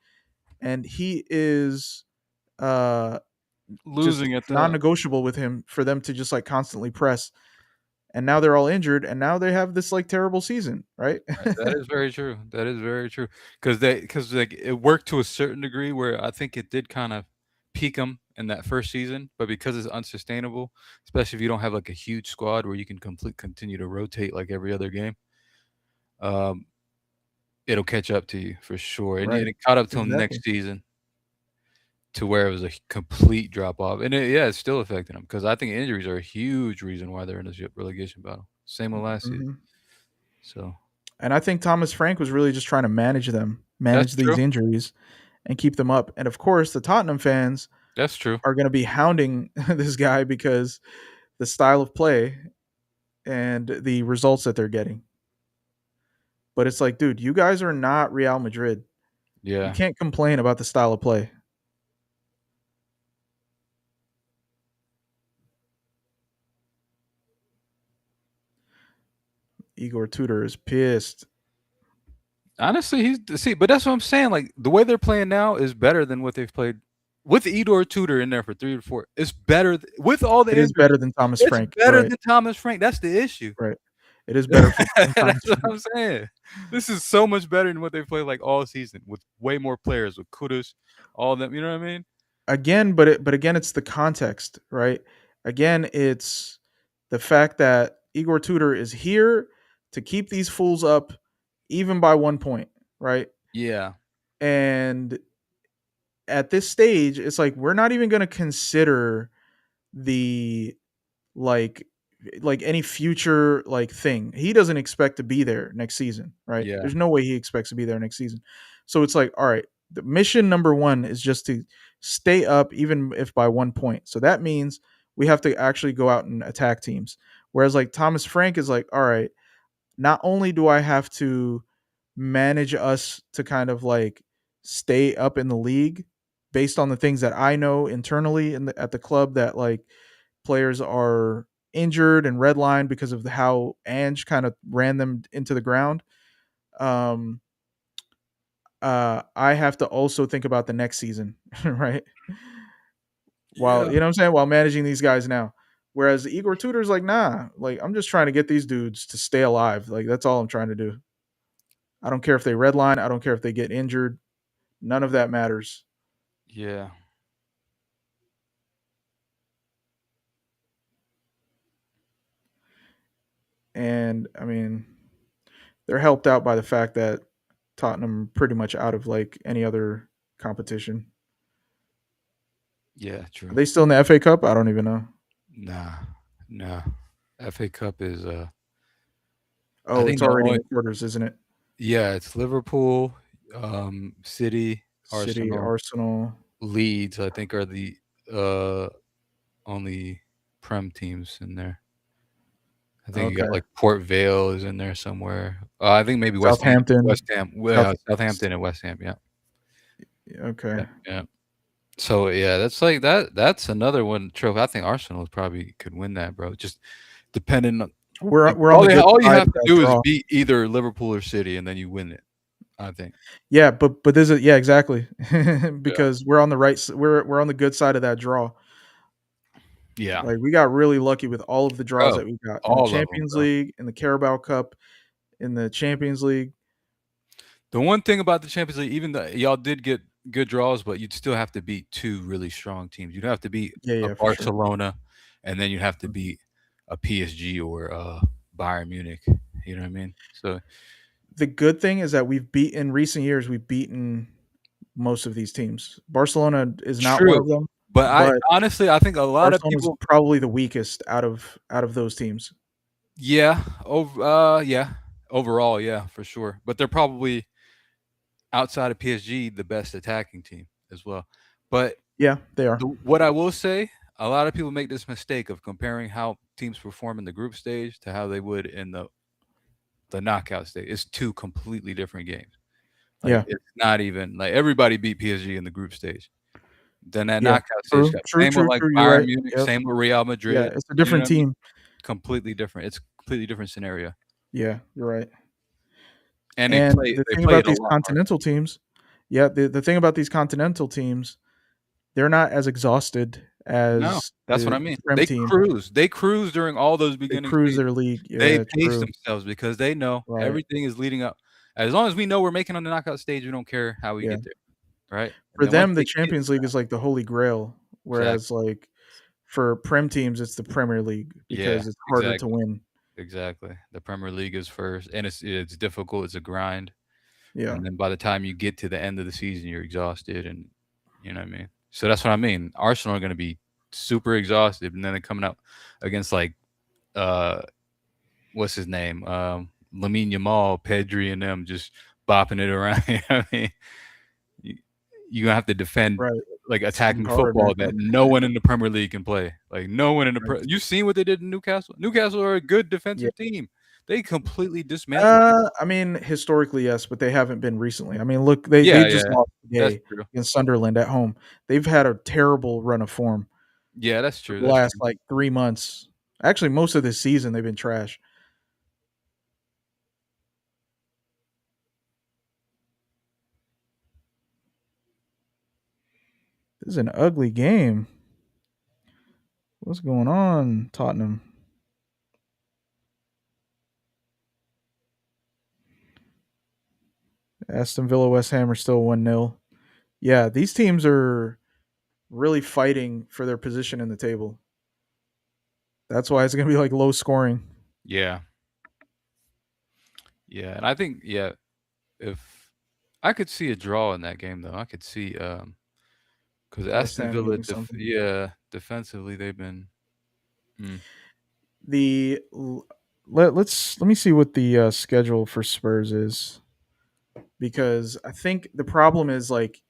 and he is uh just losing at the non-negotiable with him for them to just like constantly press. And now they're all injured, and now they have this like terrible season, right? right, that is very true. That is very true. Because like, it worked to a certain degree where I think it did kind of peak them in that first season, but because it's unsustainable, especially if you don't have, like, a huge squad where you can continue to rotate like every other game, um, it'll catch up to you for sure, Right. and it caught up to him Exactly. next season to where it was a complete drop off, and it's still affecting them because I think injuries are a huge reason why they're in this relegation battle. Same with last season, Mhm. so And I think Thomas Frank was really just trying to manage them, that's manage these true. injuries, and keep them up. And of course, the Tottenham fans That's true. are going to be hounding this guy because the style of play and the results that they're getting. But it's like, dude, you guys are not Real Madrid. You Yeah. can't complain about the style of play. Igor Tudor is pissed. Honestly, but that's what I'm saying, like, the way they're playing now is better than what they've played with Edor Tudor in there for 3 or 4. It's better with all the It is injuries, better than Thomas it's Frank. better Right. than Thomas Frank, that's the issue. Right. It is better than Thomas That's what Frank. I'm saying. This is so much better than what they played, like, all season with way more players, with Kudus, all of them, you know what I mean? Again, but again, it's the context, right? Again, it's the fact that Igor Tudor is here to keep these fools up, even by 1 point, right? Yeah. And at this stage, it's like we're not even going to consider the like any future like thing. He doesn't expect to be there next season, right? Yeah. There's no way he expects to be there next season. So it's like, all right, the mission number 1 is just to stay up even if by 1 point. So that means we have to actually go out and attack teams. Whereas like Thomas Frank is like, all right, not only do I have to manage us to kind of like stay up in the league based on the things that I know internally at the club, that like players are injured and redlined because of how Ange kind of ran them into the ground. Um, I have to also think about the next season, right? While Yeah. you know what I'm saying, while managing these guys now. Whereas Igor Tudor's like, nah, like I'm just trying to get these dudes to stay alive. Like that's all I'm trying to do. I don't care if they redline. I don't care if they get injured. None of that matters. Yeah. And I mean, they're helped out by the fact that Tottenham pretty much out of like any other competition. Yeah, Are true. they still in the FA Cup? I don't even know. Nah, nah. FA Cup is, I Oh, think it's the already in only the quarters, isn't it? yeah, it's Liverpool, City, City, Arsenal, Arsenal. Leeds, I think are the, uh, only Prem teams in there. I think you got, Okay. like, Port Vale is in there somewhere. I think maybe West West Ham, South well, Southampton and West Ham, yeah. Okay. Yeah, yeah. So, yeah, that's like that's another one trophy. I think Arsenal probably could win that, bro. Just depending on like, We're on the good all you side have of to that do is draw. beat either Liverpool or City, and then you win it, I think. Yeah, but there's a yeah, exactly. Yeah. Because we're on the we're on the good side of that draw. Yeah. Like we got really lucky with all of the draws Bro, that we got in the all of them, Champions bro. League, in the Carabao Cup, in the Champions League. The one thing about the Champions League, even though y'all did get good draws, but you'd still have to beat 2 really strong teams. You'd have to beat Yeah, a yeah, for sure. Barcelona, and then you'd have to beat a PSG or, Bayern Munich, you know what I mean? So The good thing is that in recent years we've beaten most of these teams. Barcelona is not one true, of them, but I but honestly, I think a lot of Barcelona's people probably the weakest out of those teams. yeah, yeah, overall, yeah, for sure, but they're probably, outside of PSG, the best attacking team as well. But Yeah, they are. what I will say, a lot of people make this mistake of comparing how teams perform in the group stage to how they would in the knockout stage. It's 2 completely different games. Like, Yeah. it's not even like, everybody beat PSG in the group stage. Then that Yeah. knockout stage, True. True, same with, true, like, true. You're Bayern right. Munich, Yep. same with Real Yeah, Madrid, it's a you know different what I mean? team. Completely different. It's a completely different scenario, Yeah, you're right. and And the they thing play about it a these lot harder. continental teams, yeah, the thing about these continental teams, they're not as exhausted No, as that's what I the mean. Prem team. They cruise during all those They beginning cruise stages. their league. They Yeah, pace true. themselves because they know Right. everything is leading up. As long as we know we're making on the knockout stage, we don't care how we Yeah. get there, right? And For then once them, the they get Champions to League that is like the holy grail, whereas exactly. like for Prem teams, it's the Premier League Yeah, because it's harder to exactly, win. exactly. The Premier League is first, and it's difficult, it's a grind, Yeah. and then by the time you get to the end of the season, you're exhausted, and you know what I mean? So that's what I mean. Arsenal are gonna be super exhausted, and then they're coming up against, like, uh what's his name? Lamine Yamal, Pedri, and them just bopping it around. You know what I mean, you, you're gonna have to defend Right. like It's gonna be attacking hard, man. football that no one in the Premier League can play. Like no one in the Right. you seen what they did in Newcastle? Newcastle are a good Yeah. defensive team. They completely dismantled them. I mean, historically, yes, but they haven't been recently. I mean, look, they Yeah, yeah, just lost that's today true. against Sunderland at home. They've had a terrible run of form Yeah, that's for true. the That's last true. like 3 months. Actually, most of this season they've been trash. This is an ugly game. What's going on, Tottenham? Aston Villa, West Ham are still 1-0. Yeah, these teams are really fighting for their position in the table. That's why it's going to be like low scoring. Yeah, yeah, and I think yeah, if I could see a draw in that game though, I could see because West Aston Ham Villa, getting something. yeah, defensively they've been. Mm. The let me see what the schedule for Spurs is, because I think the problem is like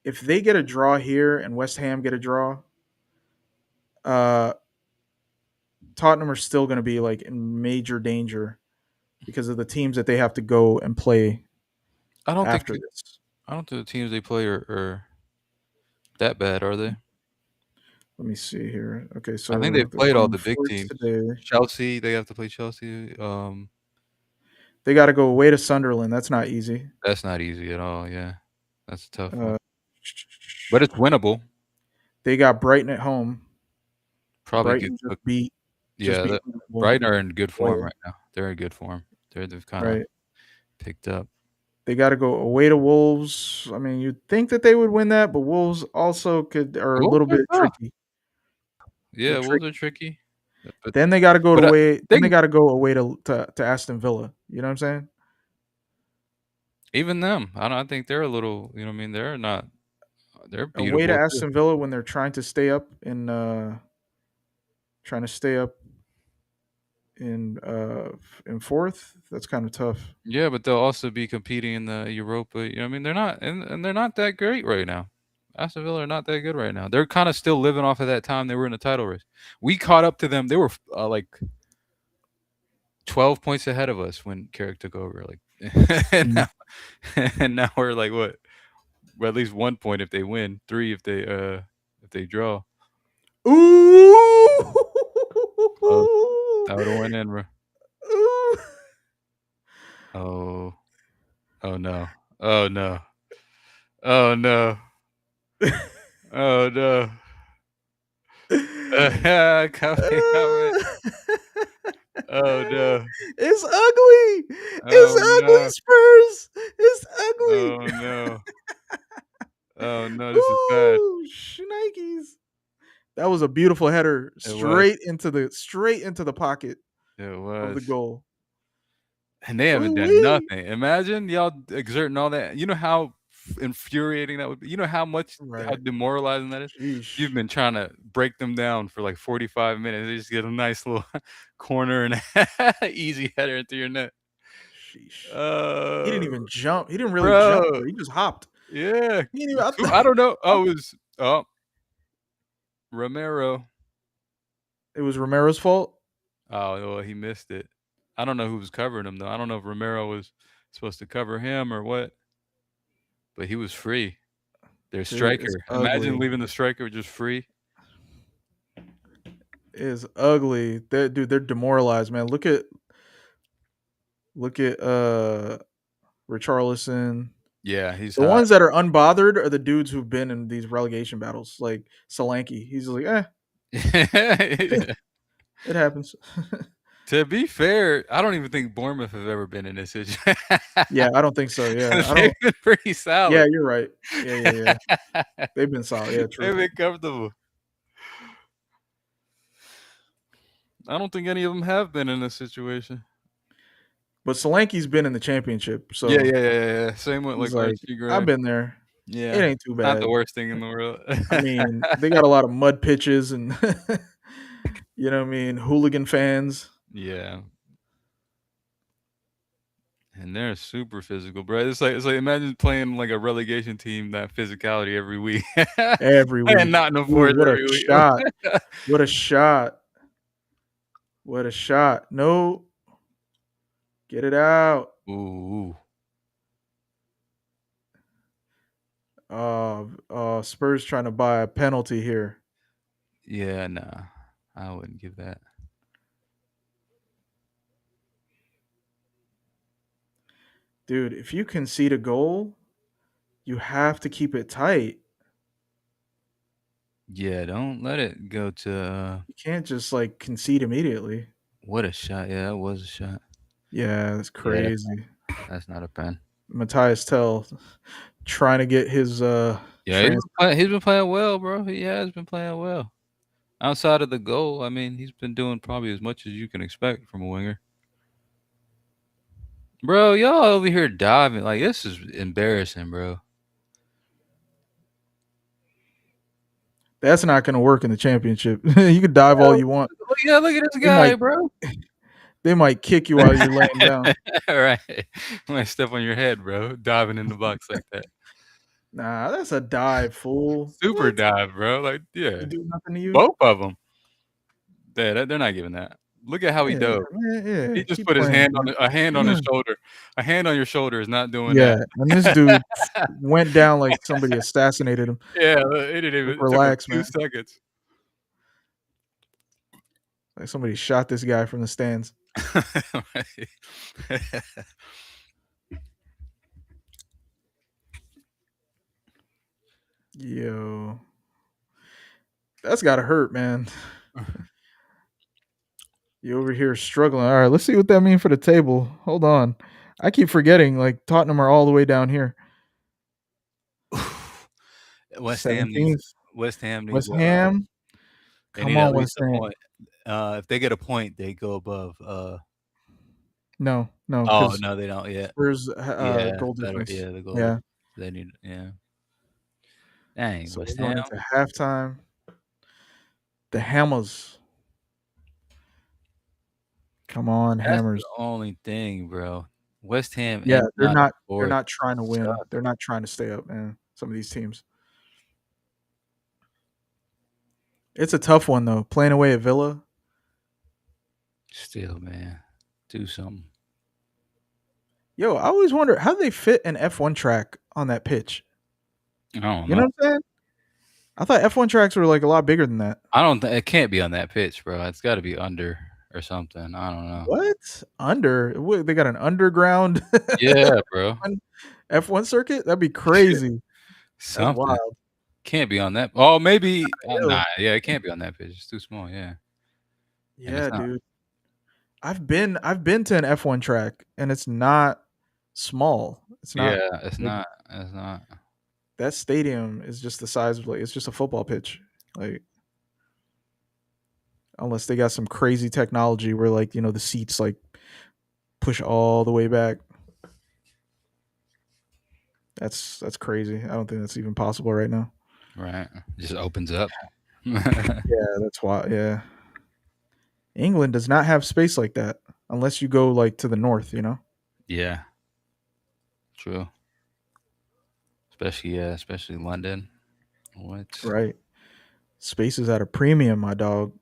if they get a draw here and West Ham get a draw, uh, Tottenham are still going to be like in major danger because of the teams that they have to go and play I don't think after the, this. I don't think the teams they play are that bad, are they? Let me see here. Okay, I think so they've they're played all playing the big Forest teams. today. Chelsea, they have to play Chelsea. They got to go away to Sunderland. That's not easy. That's not easy at all. Yeah, that's a tough one, Uh, but it's winnable. they got Brighton at home. Probably good. Brighton just Yeah, beat that Liverpool Brighton are in good away, form right now. They're in good form. They've kind of right? picked up. They got to go away to Wolves. I mean, you'd think that they would win that, but Wolves also are a Wolves little are bit tough. tricky. They're Yeah, Wolves are tricky. tricky, but Then they got to go but away. Then they they got to go away to Aston Villa. You know what I'm saying? Even them, I think they're a little. You know what I mean? They're not. They're Away to beatable too. Aston Villa when they're trying to stay up in fourth. That's kind of tough. Yeah, but they'll also be competing in the Europa. You know what I mean? They're not, and they're not that great right now. Aston Villa are not that good right now. They're kind of still living off of that time they were in the title race. We caught up to them. They were like 12 points ahead of us when Carrick took over. Like, and Mm. now, and now we're like what? Well, at least 1 point if they win, three if they draw. Ooh. Close. That would have went in, bro. Ooh. Oh, oh no, oh no, oh no, oh no. Coming. Oh no, It's ugly. It's oh ugly, no, Spurs. It's ugly. oh no, oh no. This is bad. Ooh, shnikes. That was a beautiful header It was. straight into the pocket It of the was. goal. And they haven't Ooh done wee. nothing. Imagine y'all exerting all that. You know how infuriating that would be. You know how Right. demoralizing that is. You've Sheesh. been trying to break them down for like 45 minutes. They just get a nice little corner and easy header into your net. Sheesh. He Uh, didn't even jump. He didn't really jump, bro, bro. He just hopped. yeah. He didn't even, I don't know. Oh, it was Romero. it was Romero's fault. Oh, well, he missed it. I don't know who was covering him though. I don't know if Romero was supposed to cover him or what, but he was free. Their Dude, it's striker. Imagine ugly. leaving the striker just free. It is ugly. They're demoralized, man. Look at Richarlison. Yeah, he's The hot. ones that are unbothered are the dudes who've been in these relegation battles, like Solanke. He's like, it happens. To be fair, I don't even think Bournemouth have ever been in this situation. Yeah, I don't think so. Yeah, I They've don't. been pretty Yeah, solid. you're right. Yeah. They've been solid. Yeah, true. They've been comfortable. I don't think any of them have been in this situation. But Solanke's been in the championship, Yeah, so yeah, yeah, yeah, yeah. Same with he's like like, Archie I've Gray. been there. It Yeah, ain't too not the bad. worst thing in the world. I mean, they got a lot of mud pitches and you know what I mean, hooligan fans. Yeah, and they're super physical, bro. It's like imagine playing like a relegation team that physicality every week, Every and week. not no Ooh, force what a every week. shot. What a shot. What a shot. No, get it out. Ooh, Spurs trying to buy a penalty here. yeah, nah, I wouldn't give that. Dude, if you concede a goal, you have to keep it tight. Yeah, don't let it go to. You can't just like concede immediately. What a shot! Yeah, that was a shot. Yeah, that's Yeah, crazy. that's not a pen. Matthias Tell trying to get his Yeah, trans he's been playing well, bro. He has been playing well. Outside of the goal, I mean, he's been doing probably as much as you can expect from a winger. Bro, y'all over here diving like this is embarrassing, bro. That's not going to work in the championship. You could dive all Bro, you want. yeah, look at this They guy, might bro. they might kick you while you're laying down. All right, I might step on your head, bro. Diving in the box like that. Nah, that's a dive, fool. Super What? dive, bro. Like, They yeah, do nothing to you? both of them. They're not giving that. Look at how he Yeah, dove. man, He yeah. just Keep put his playing, hand man. on a hand on his shoulder. A hand on your shoulder is not doing Yeah, that. and this dude went down like somebody assassinated him. Yeah, it didn't even Like, it took him relax, 2 man. seconds. Like somebody shot this guy from the stands. Right. Yo, that's gotta hurt, man. You over here struggling. All right, let's see what that means for the table. Hold on. I keep forgetting, like Tottenham are all the way down here. West Ham needs 17th. West Ham needs West Ham. they Come need at on, least West a Ham. point. If they get a point, they go above, No, no, Oh, because no, they don't yet. Spurs Yeah, goal better difference. yeah, the goal Yeah. difference. They need yeah. Dang, So we're West Ham? going into halftime. The Hammers. Come on, That's the Hammers. only thing, bro. West Ham Yeah, ain't they're not not they're bored. not trying to win. Suck They're not trying to stay up, man. Some of these teams. It's a tough one though. Playing away at Villa. still, man. Do something. Yo, I always wonder how they fit an F1 track on that pitch. I don't You know know. what I'm saying? I thought F1 tracks were like a lot bigger than that. I don't think it can't be on that pitch, bro. It's gotta be under or something. I don't know. What? They got an underground Yeah, bro. F1 circuit? That'd be crazy. That's Something. wild. Can't be on that oh, maybe Yo, nah, yeah, it can't be on that pitch. It's too small, yeah. And it's yeah, not dude. I've been to an F1 track and it's not small. It's not yeah, it's like not it's not. that stadium is just the size of like it's just a football pitch. Like unless they got some crazy technology where like, the seats like push all the way back. That's crazy. I don't think that's even possible right now. Right. Just opens up. Yeah, that's why. Yeah. England does not have space like that unless you go like to the north. Yeah, true. Especially yeah, especially London. What? Right. Space is at a premium, my dog.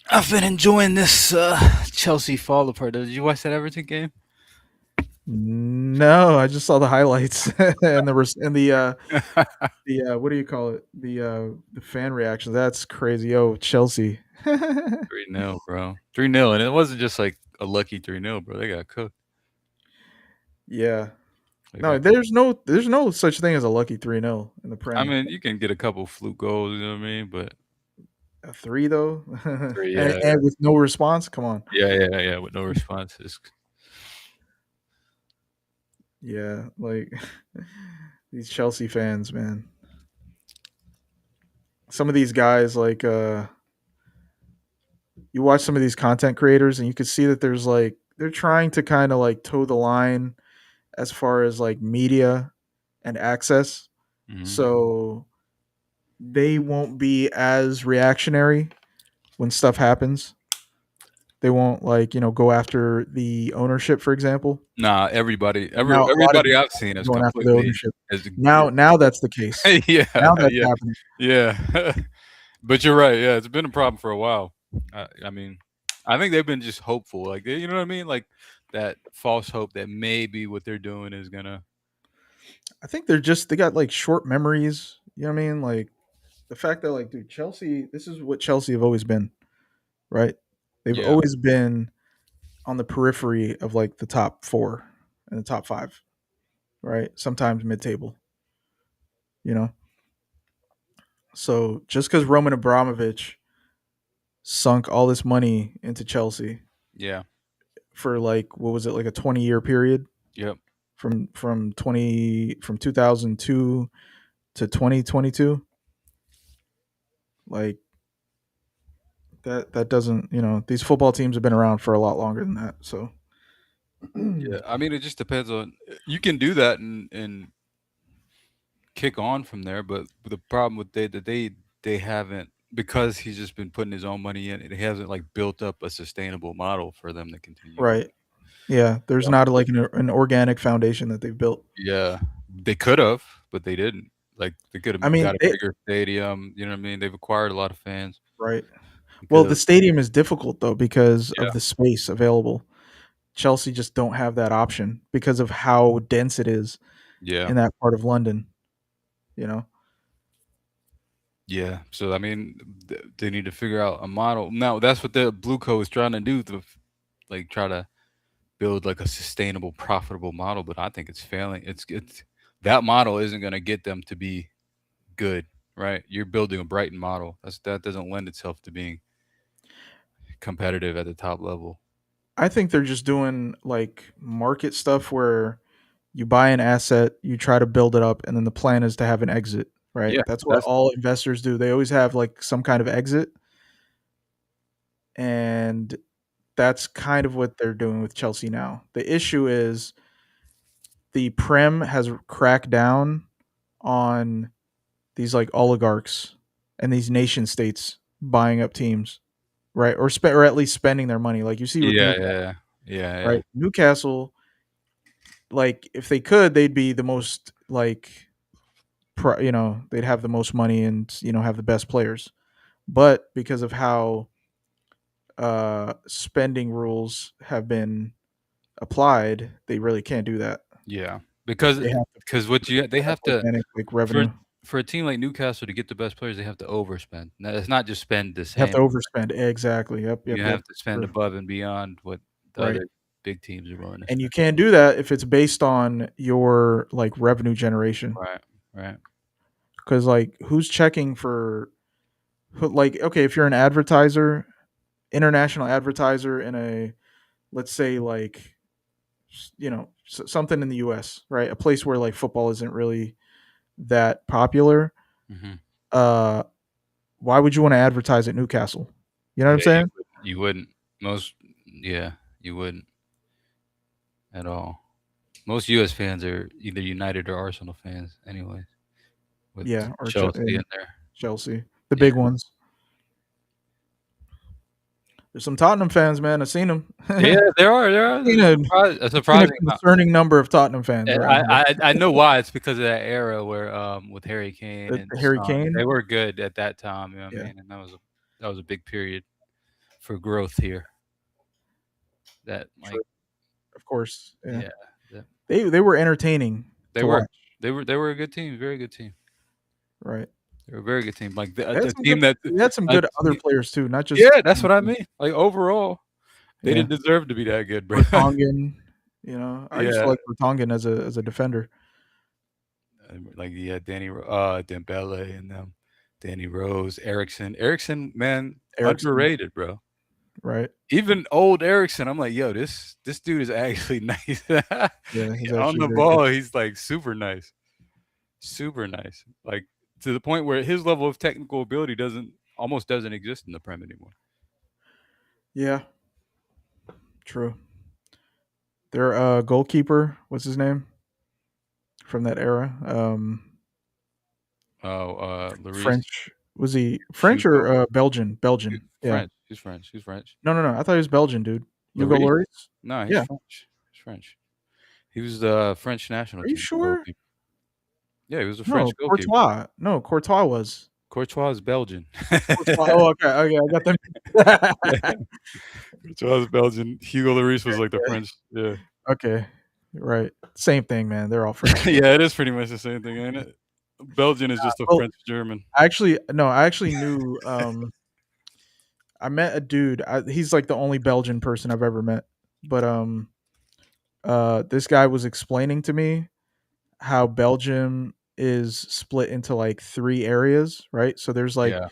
I've been enjoying this Chelsea fall apart. Did you watch that Everton game? No, I just saw the highlights and the what do you call it? The fan reactions. That's crazy. Oh, Chelsea. 3-0, bro. 3-0, and it wasn't just like a lucky 3-0, bro. They got cooked. Yeah. They No, got there's no such thing as a lucky 3-0 in the I Prem. mean, you can get a couple fluke goals, you know what I mean? But A 3 though. 3, and yeah. and with no response? Come on. Yeah, yeah, yeah, with no responses. Yeah, like these Chelsea fans, man. Some of these guys like you watch some of these content creators and you can see that there's like they're trying to kind of like toe the line as far as like media and access. Mhm. So they won't be as reactionary when stuff happens. They won't like, go after the ownership, for example. Nah, everybody Now a lot of everybody these I've guys seen are is going after the completely ownership. is Now that's the case. yeah, Now that's yeah, happening. yeah. But you're right, yeah, it's been a problem for a while. I mean, I think they've been just hopeful, like, you know what I mean? Like, that false hope that maybe what they're doing is gonna I think they got like short memories. You know what I mean? Like the fact that like, dude, Chelsea, this is what Chelsea have always been, right? They've yeah, always been on the periphery of like the top four and the top five, right? Sometimes mid table, you know? So just because Roman Abramovich sunk all this money into Chelsea yeah, for like what was it, like a 20-year period yep, from 2002 to 2022, like that doesn't, these football teams have been around for a lot longer than that. So yeah, I mean, it just depends on you can do that and kick on from there, but the problem with they haven't because he's just been putting his own money in, he hasn't, like, built up a sustainable model for them to continue going. right. Yeah, there's Yep. not like an organic foundation that they've built. Yeah, they could've, but they didn't. Like, they I could've mean, got a bigger stadium, you know what I mean? They've acquired a lot of fans. right. They Well, the could've stadium is difficult though because yeah, of the space available. Chelsea just don't have that option because of how dense it is yeah, in that part of London, you know? yeah. So, I mean, they need to figure out a model. Now, that's what the Blue Co is trying to do to, like, try to build, like, a sustainable, profitable model, but I think it's failing. It's that model isn't gonna get them to be good, right? You're building a Brighton model. That doesn't lend itself to being competitive at the top level. I think they're just doing like market stuff where you buy an asset, you try to build it up, and then the plan is to have an exit, right? Yeah, That's what that's all investors do. They always have like some kind of exit. and that's kind of what they're doing with Chelsea now. The issue is the Prem has cracked down on these like oligarchs and these nation states buying up teams, right? Or at least spending their money, like you see with Yeah, Newcastle, yeah, yeah, yeah, right? Newcastle, like if they could, they'd be the most like, they'd have the most money and have the best players. But because of how spending rules have been applied, they really can't do that. yeah. Because They have to because what you they have have to organic like for revenue. for a team like Newcastle to get the best players, they have to overspend. Now, it's not just spend the They have to same. overspend. Exactly. Yep. You Yep. Yep. have to spend True. above and beyond what the Right. other big teams are willing to And you spend. can't do that if it's based on your like revenue generation. Right, right. Because like, who's checking for like? Okay, if you're an advertiser, international advertiser in a, let's say like, something in the U.S., right? A place where like football isn't really that popular. Mhm. Uh, why would you want to advertise at Newcastle? You know what I'm Yeah, saying? you wouldn't. Most yeah, you wouldn't at all. Most US fans are either United or Arsenal fans anyways, with Yeah, or Chelsea yeah, in there. Chelsea, the Yeah. big ones. There's some Tottenham fans, man. I've seen them. Yeah, there are seen a, a seen a surprising amount. concerning number of Tottenham fans around here. I know why, it's because of that era where, with Harry Kane and Harry Son, they Kane. were good at that time, you know what I Yeah, mean, and that was a big period for growth here that, true. like Of course. Yeah, yeah, that they were entertaining they to were. watch. They were a good team, very good team. Right. They were a very good team, like, They had a some good. team that They had some a good other te players too, not just. yeah, that's what I mean, like, overall, they Yeah, didn't deserve to be that good, bro. Vertonghen. I used to Yeah, like Vertonghen as a defender. like, yeah, Dembele and them, Danny Rose, Eriksson, man, Ericsson. underrated, bro. Right. Even old Erickson, I'm like, yo, this dude is actually nice. Yeah, he's On actually the very good. ball, he's like super nice. Like to the point where his level of technical ability doesn't exist in the Prem anymore. Yeah, true. Their goalkeeper, what's his name from that era? Oh, Lloris, French. Was he French or Hugo, Belgian? Belgian. Yeah. French. He's French. He's French. No, no, no. I thought he was Belgian, dude. Hugo Lloris? Lloris. No, he's Yeah. French. He's French. He was the French national Are you team sure? goalkeeper. Yeah, he was a French No, goalkeeper. Courtois. No, Courtois was. Courtois is Belgian. Courtois. Oh, okay. Okay, I got them. Courtois is Belgian. Hugo Lloris was like the Okay. French. Yeah. Okay. Right. Same thing, man. They're all French. Yeah, it is pretty much the same thing, ain't it? Belgian is just a Well, French German. actually, no. I actually knew. I met a dude. He's like the only Belgian person I've ever met. But this guy was explaining to me how Belgium is split into like three areas, right? So there's like Yeah.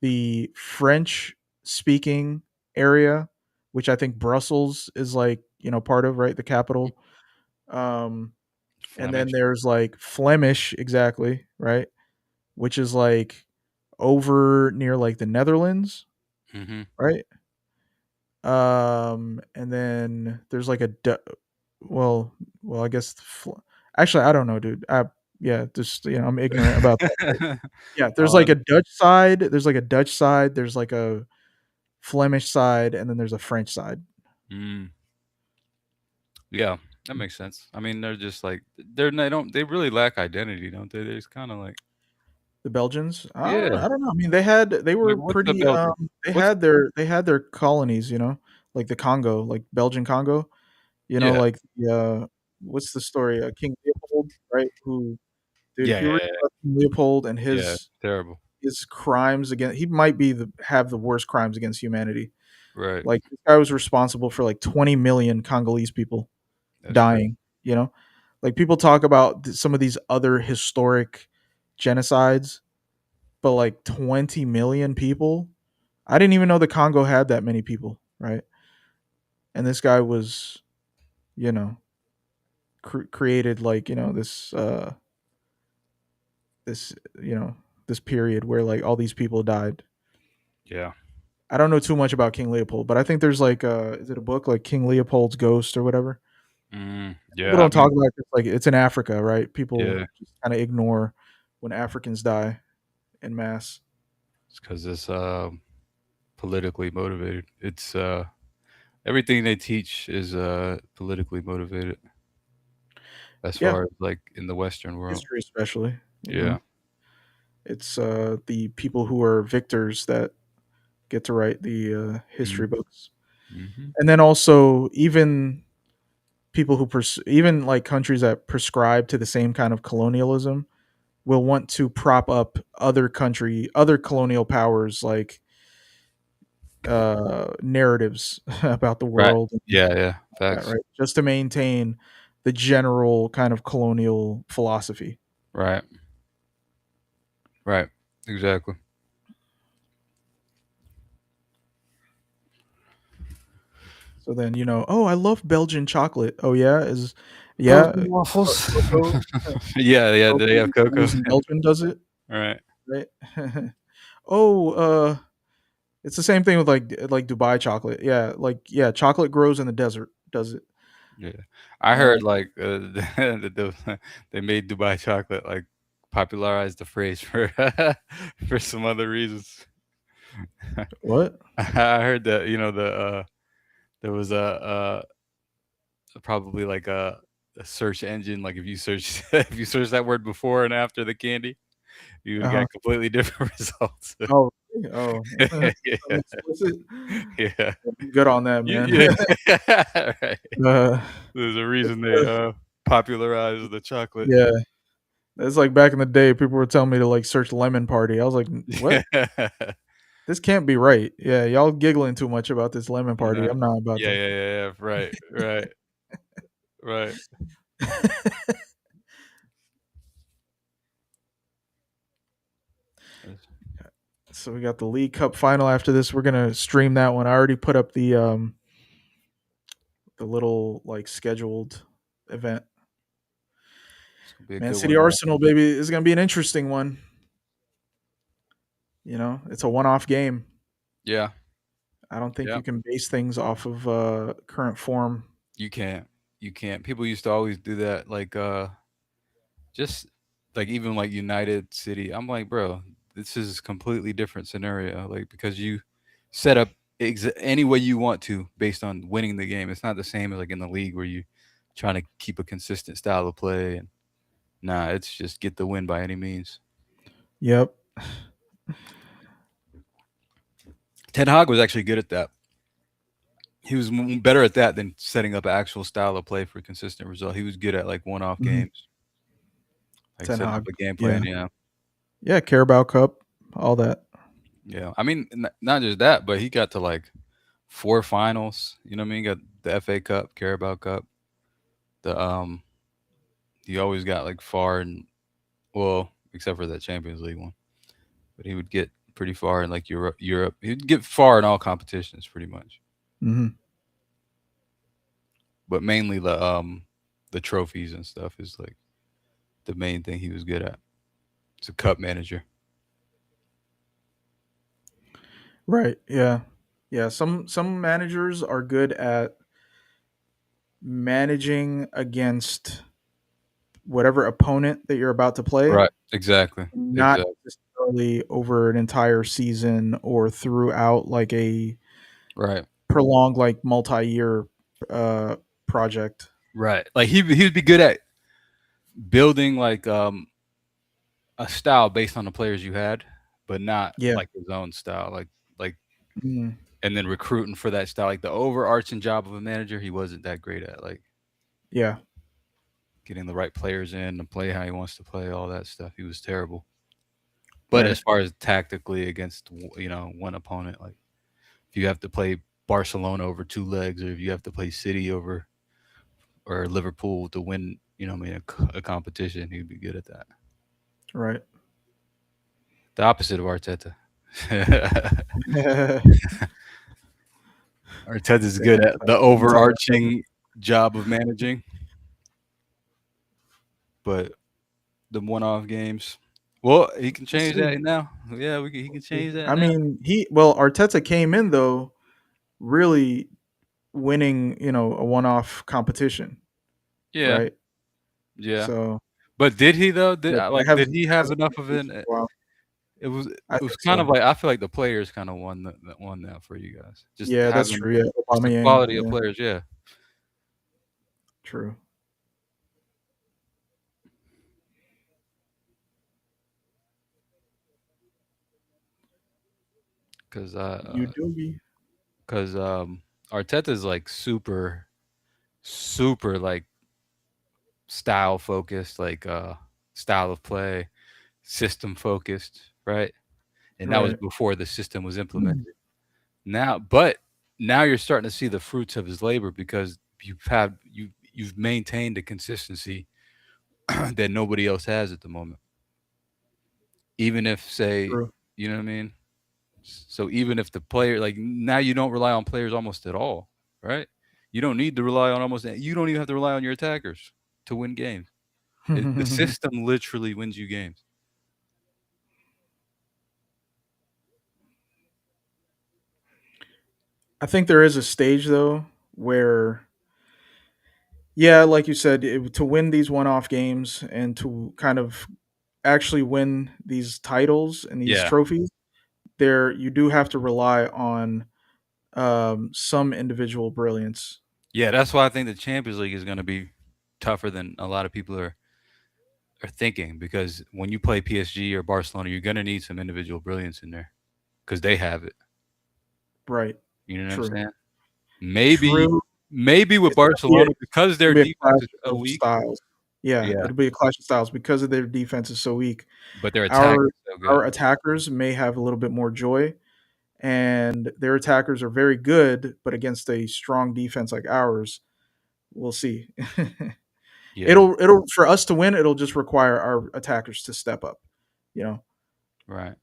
the French speaking area, which I think Brussels is like, part of, right? The capital. Um, and then Flemish. there's like Flemish, exactly, right? Which is like over near like the Netherlands, Mhm. right? And then there's like well, I guess actually I don't know, dude. Yeah, just I'm ignorant about that. But yeah, there's like Uh, a Dutch side. There's like a Dutch side. There's like a Flemish side, and then there's a French side. mm, yeah, that makes sense. I mean, they're just like they really lack identity, don't they? They're just kinda like The Belgians, yeah, I don't know. I mean, they like, were what's the pretty. Belgian? What's They had their colonies, like the Congo, like Belgian Congo. yeah. Like what's the story? King Leopold, right? Who, dude, Yeah, if you read yeah, about King Leopold and yeah, terrible. his crimes against, he might be have the worst crimes against humanity. Right. Like this guy was responsible for like 20 million Congolese people That's crazy. dying. Like people talk about some of these other historic genocides, but like 20 million people. I didn't even know the Congo had that many people, right? And this guy was, you know, created like this this period where like all these people died. Yeah. I don't know too much about King Leopold, but I think there's like is it a book like King Leopold's Ghost or whatever? People Yeah, I don't mean, talk about it, like it's in Africa, right? People yeah, just kind of ignore when Africans die in mass. it's because it's politically motivated. It's everything they teach is politically motivated as Yeah, far as like in the Western world. history especially, you Yeah. know. It's the people who are victors that get to write the history Mhm. books. Mhm. And then also even people who even like countries that prescribe to the same kind of colonialism will want to prop up other colonial powers like narratives about the Right. world and Yeah, yeah. that, Facts. right? Just to maintain the general kind of colonial philosophy. Right. Right. Exactly. So then, oh, I love Belgian chocolate. Oh yeah, yeah, Belgian waffles. cocoa, Yeah, yeah, they cocoa have cocoa. grows in Belgium, does it? Right. Right? Oh, it's the same thing with like Dubai chocolate. Yeah, like yeah, chocolate grows in the desert, does it? Yeah. I Uh, heard like that they made Dubai chocolate like popularized the phrase for for some other reasons. what? I heard that, there was probably like a search engine, like if you search if you search that word before and after the candy, you would Uh-huh. get completely different results. Oh, really? Oh, Yeah. explicit. Yeah. Good on that, man. Yeah. Right. uh, There's a reason they, popularized the chocolate. yeah, it's like back in the day, people were telling me to like search lemon party. I was like, what? Yeah. This can't be right. Yeah, y'all giggling too much about this lemon party. No. I'm not about Yeah, to. yeah, yeah, yeah. Right, right, right. That's So we got the League Cup final after this. We're gonna stream that one. I already put up the little like scheduled event. it's gonna be a Man good City one, man. Arsenal, baby, is gonna be an interesting one. It's a one-off game. Yeah, I don't think yeah. you can base things off of current form. You can't. You can't. People used to always do that, like, just like even like United City. I'm like, bro, this is completely different scenario. Like because you set up any way you want to based on winning the game. It's not the same as like in the league where you trying to keep a consistent style of play. And nah, it's just get the win by any means. Yep. Ten Hag was actually good at that. He was better at that than setting up an actual style of play for consistent result. He was good at like one-off Mhm. games, like Ten setting up Hag. a game Yeah. plan. Yeah, Yeah. Carabao Cup. All that. yeah. I mean, not just that, but he got to like four finals. You know what I mean? Got the FA Cup, Carabao Cup. The he always got like far and well, except for that Champions League one. But he would get pretty far in like Europe. Europe. He'd get far in all competitions, pretty much. Hmm. But mainly the trophies and stuff is like the main thing he was good at. He's a cup manager. Right. Yeah. Yeah. Some managers are good at managing against whatever opponent that you're about to play, Right. Exactly. not Exactly. necessarily over an entire season or throughout like a Right. prolonged like multi-year uh project. Right. Like he'd be good at building like a style based on the players you had, but not Yeah. like his own style. Like Mhm. and then recruiting for that style. Like the overarching job of a manager, he wasn't that great at. Like Yeah. getting the right players in to play how he wants to play, all that stuff. He was terrible. But Right. as far as tactically against one opponent, like if you have to play Barcelona over two legs, or if you have to play City over or Liverpool to win, I mean, a competition, he'd be good at that. Right. The opposite of Arteta. Yeah, Arteta's good at the it's all right. overarching job of managing, but the one-off games. Well, he can We'll change see. that now. Yeah, he We'll can see. change that I now. mean, Arteta came in though, really winning, a one-off competition, Yeah, right? yeah. So But did he though? Did yeah, like that did he have hasn't enough been of the case an? for a while. I It was think kind of so. like I feel like the players kind of won that for you guys. Just Yeah, that's having true. Yeah, just the Aubameyang. quality of Yeah, players. Yeah, true. because You do be because Arteta's like super like style focused, like style of play, system focused, right? And that was right. before the system was implemented. But now you're starting to see the fruits of his labor because you've maintained a consistency that nobody else has at the moment. Even if say, True. you know what I mean? So even if the player like now you don't rely on players almost at all, right? You don't need to rely on you don't even have to rely on your attackers to win games. The system literally wins you games. I think there is a stage though where, yeah, like you said, to win these one-off games and to kind of actually win these titles and these Yeah. trophies, there you do have to rely on some individual brilliance. Yeah, that's why I think the Champions League is going to be tougher than a lot of people are thinking because when you play PSG or Barcelona, you're going to need some individual brilliance in there because they have it. Right. You know what I'm True. saying? Maybe True. maybe with It's Barcelona because their gonna be a defense is clash so of weak. styles. Yeah, Yeah, it'll be a clash of styles because of their defense is so weak. but their attack Our is so good. our attackers may have a little bit more joy, and their attackers are very good, but against a strong defense like ours, we'll see. Yeah, It'll for us to win, it'll just require our attackers to step up. You know, right.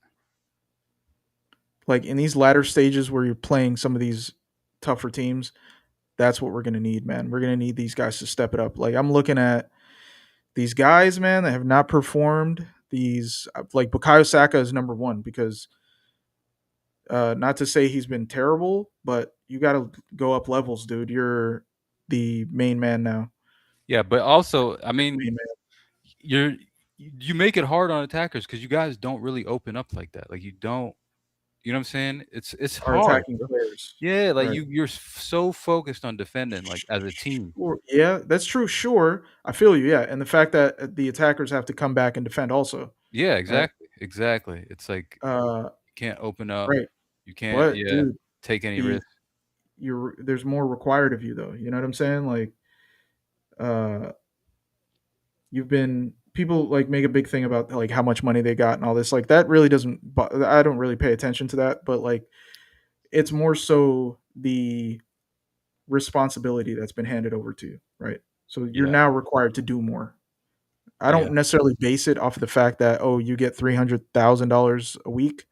like in these latter stages where you're playing some of these tougher teams, that's what we're gonna need, man. We're gonna need these guys to step it up. Like I'm looking at these guys, man, that have not performed. These like Bukayo Saka is number one because not to say he's been terrible, but you got to go up levels, dude. You're the main man now. Yeah, but also, I mean, Main man you're you make it hard on attackers because you guys don't really open up like that. Like you don't, you know what I'm saying? It's are hard. attacking players, Yeah, like right? you're so focused on defending, like as a team. Sure. Yeah, that's true. Sure, I feel you. Yeah, and the fact that the attackers have to come back and defend also, Yeah, right? exactly, exactly. It's like Uh, you can't open up. right. You can't, But yeah, dude, take any the risk. there's more required of you though. You know what I'm saying? Like, uh, you've been people like make a big thing about like how much money they got and all this. Like that really doesn't. I don't really pay attention to that, but like it's more so the responsibility that's been handed over to you, right? So you're Yeah, now required to do more. I yeah. don't necessarily base it off of the fact that oh you get $300,000 a week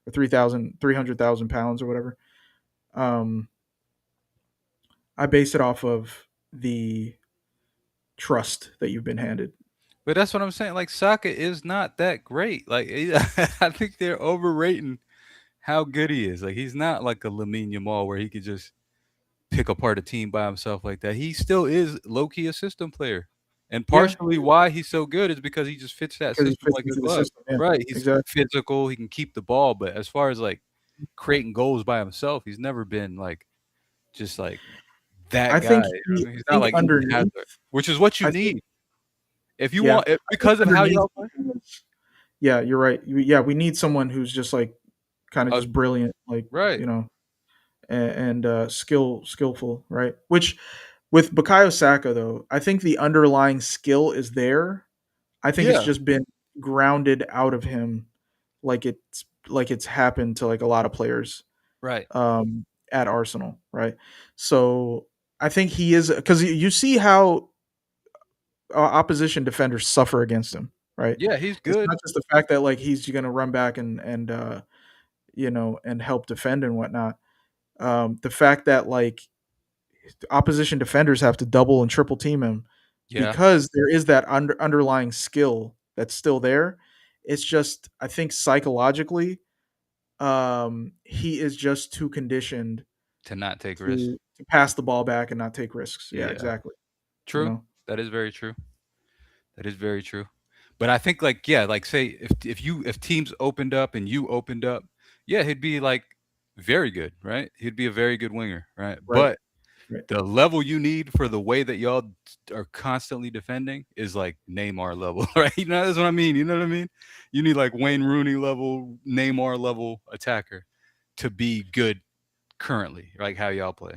or 300,000 pounds or whatever. Um, I base it off of the trust that you've been handed. But that's what I'm saying. Like Saka is not that great. Like I think they're overrating how good he is. Like he's not like a Lamine Yamal where he could just pick apart a team by himself like that. He still is low key a system player. And Yeah, partially why he's so good is because he just fits that because he system fits like a into the glove. system. Yeah, Right. He's exactly. physical, he can keep the ball, but as far as like creating goals by himself, he's never been like just like that I guy. think You know what I he. mean? I He's not think like Eden underneath. Hazard, which is what you I think need. If you yeah. want if, I think because of how underneath. y'all play. Yeah, you're right. Yeah, we need someone who's just like kind of Uh, just brilliant, like right. and skillful, right? Which with Bukayo Saka though, I think the underlying skill is there. I think it's Yeah. just been grounded out of him, like it's happened to like a lot of players Right. at Arsenal, right? So I think he is because you see how opposition defenders suffer against him, right? Yeah, he's It's good. not just the fact that like he's going to run back and help defend and whatnot. The fact that like opposition defenders have to double and triple team him Yeah. because there is that underlying skill that's still there. It's just I think psychologically, he is just too conditioned to not take risks. to pass the ball back and not take risks. Yeah, Yeah. exactly. You True. know, That is very true. That is very true. But I think like yeah, like say if teams opened up and you opened up, yeah, he'd be like very good, right? He'd be a very good winger, right? right, But right. the level you need for the way that y'all are constantly defending is like Neymar level, right? You know that's what I mean. You know what I mean? You need like Wayne Rooney level, Neymar level attacker to be good currently, like how y'all play,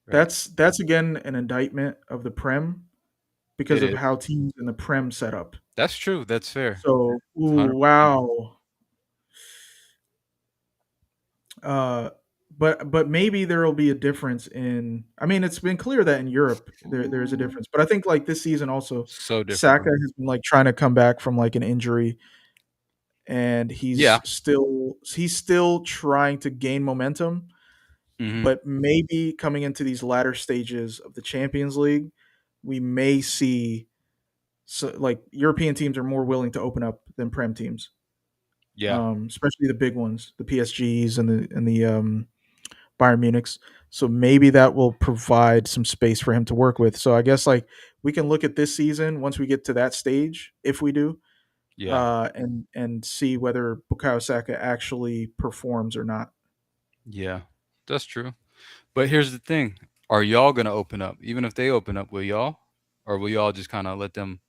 right? That's again an indictment of the Prem because It of is. how teams in the Prem set up. That's true. That's fair. So, It's ooh, 100%. wow. Uh, but maybe there will be a difference in. I mean, it's been clear that in Europe there's a Ooh, difference, but I think like this season also, so different, Saka bro. has been like trying to come back from like an injury, and Yeah. he's still trying to gain momentum. Mhm. But maybe coming into these latter stages of the Champions League, we may see like European teams are more willing to open up than Prem teams, Yeah. especially the big ones, the PSGs and the Bayern Munichs. So maybe that will provide some space for him to work with. So I guess like we can look at this season once we get to that stage, if we do, Yeah. and see whether Bukayo Saka actually performs or not. Yeah. That's true. But here's the thing. Are y'all gonna open up? Even if they open up, will y'all? Or will y'all just kinda let them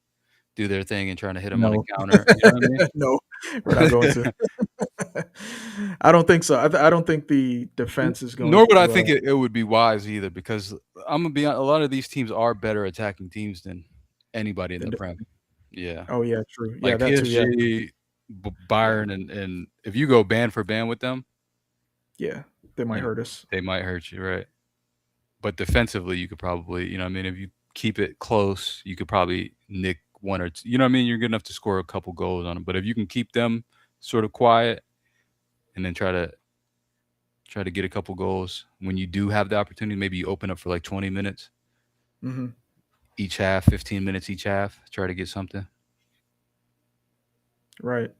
do their thing and trying to hit them on the No, counter? You know what no, we're not going to. I mean? I don't think so. I don't think the N defense is going nor would I to. think it would be wise either because Imma be a lot of these teams are better attacking teams than anybody in Than the Prem. defend. Yeah. Oh yeah, true. Yeah, Like that too. Yeah, PSG, yeah, Bayern, and if you go band for band with them, yeah. They might you know, hurt us. they might hurt you, right? But defensively, you could probably, you know what I mean, if you keep it close, you could probably nick 1 or 2 you know what I mean? You're good enough to score a couple goals on them, but if you can keep them sort of quiet and then try to get a couple goals when you do have the opportunity, maybe you open up for, like, 20 minutes Hmm. each half, 15 minutes each half, try to get something. Right.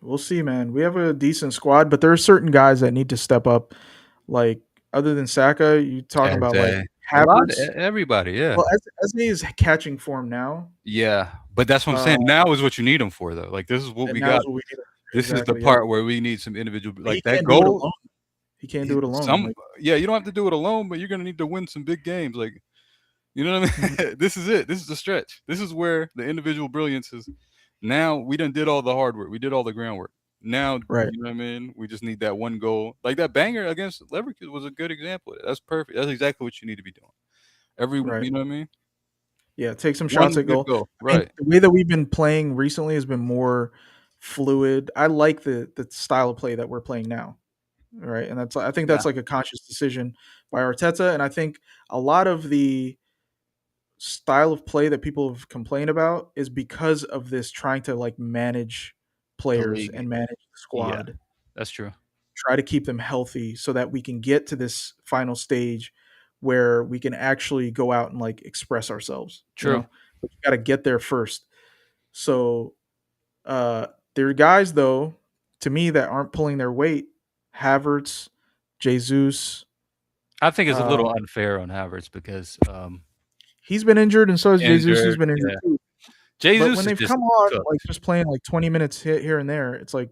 We'll see, man. We have a decent squad, but there are certain guys that need to step up. Like other than Saka, you talking about like Eze. A lot Havertz. everybody, yeah. Well, Eze is catching form now. Yeah, but that's what I'm Uh, saying, now is what you need them for, though, like, this is what and we now's got. what we need. This is the Exactly. Yeah. part where we need some individual But he like, that can't do it goal alone. He can't do he it alone. some Like. yeah, you don't have to do it alone, but you're gonna need to win some big games, like, you know what I Mhm. mean? This is it. This is the stretch. This is where the individual brilliance is. Now we done did all the hard work. We did all the groundwork. Now, Right. you know what I mean? We just need that one goal. Like that banger against Leverkusen was a good example of that. That's perfect. That's exactly what you need to be doing. Right. You know what I mean? Yeah. Take some shots One at good goal. goal. I mean, Right. the way that we've been playing recently has been more fluid. I like the style of play that we're playing now. Right. And I think Yeah. that's like a conscious decision by Arteta. And I think a lot of the style of play that people have complained about is because of this trying to like manage The players league. and manage the Yeah. squad, That's true. try to keep them healthy so that we can get to this final stage where we can actually go out and like express ourselves, you True. know. But you got to get there first. So uh there are guys though to me that aren't pulling their weight. Havertz, Jesus, I think it's a uh little unfair on Havertz because he's been injured and so is Jesus. He's injured. been injured Yeah. too. But when Jesus is they've just come on, like, cooked. just playing, like, 20 minutes here and there, it's like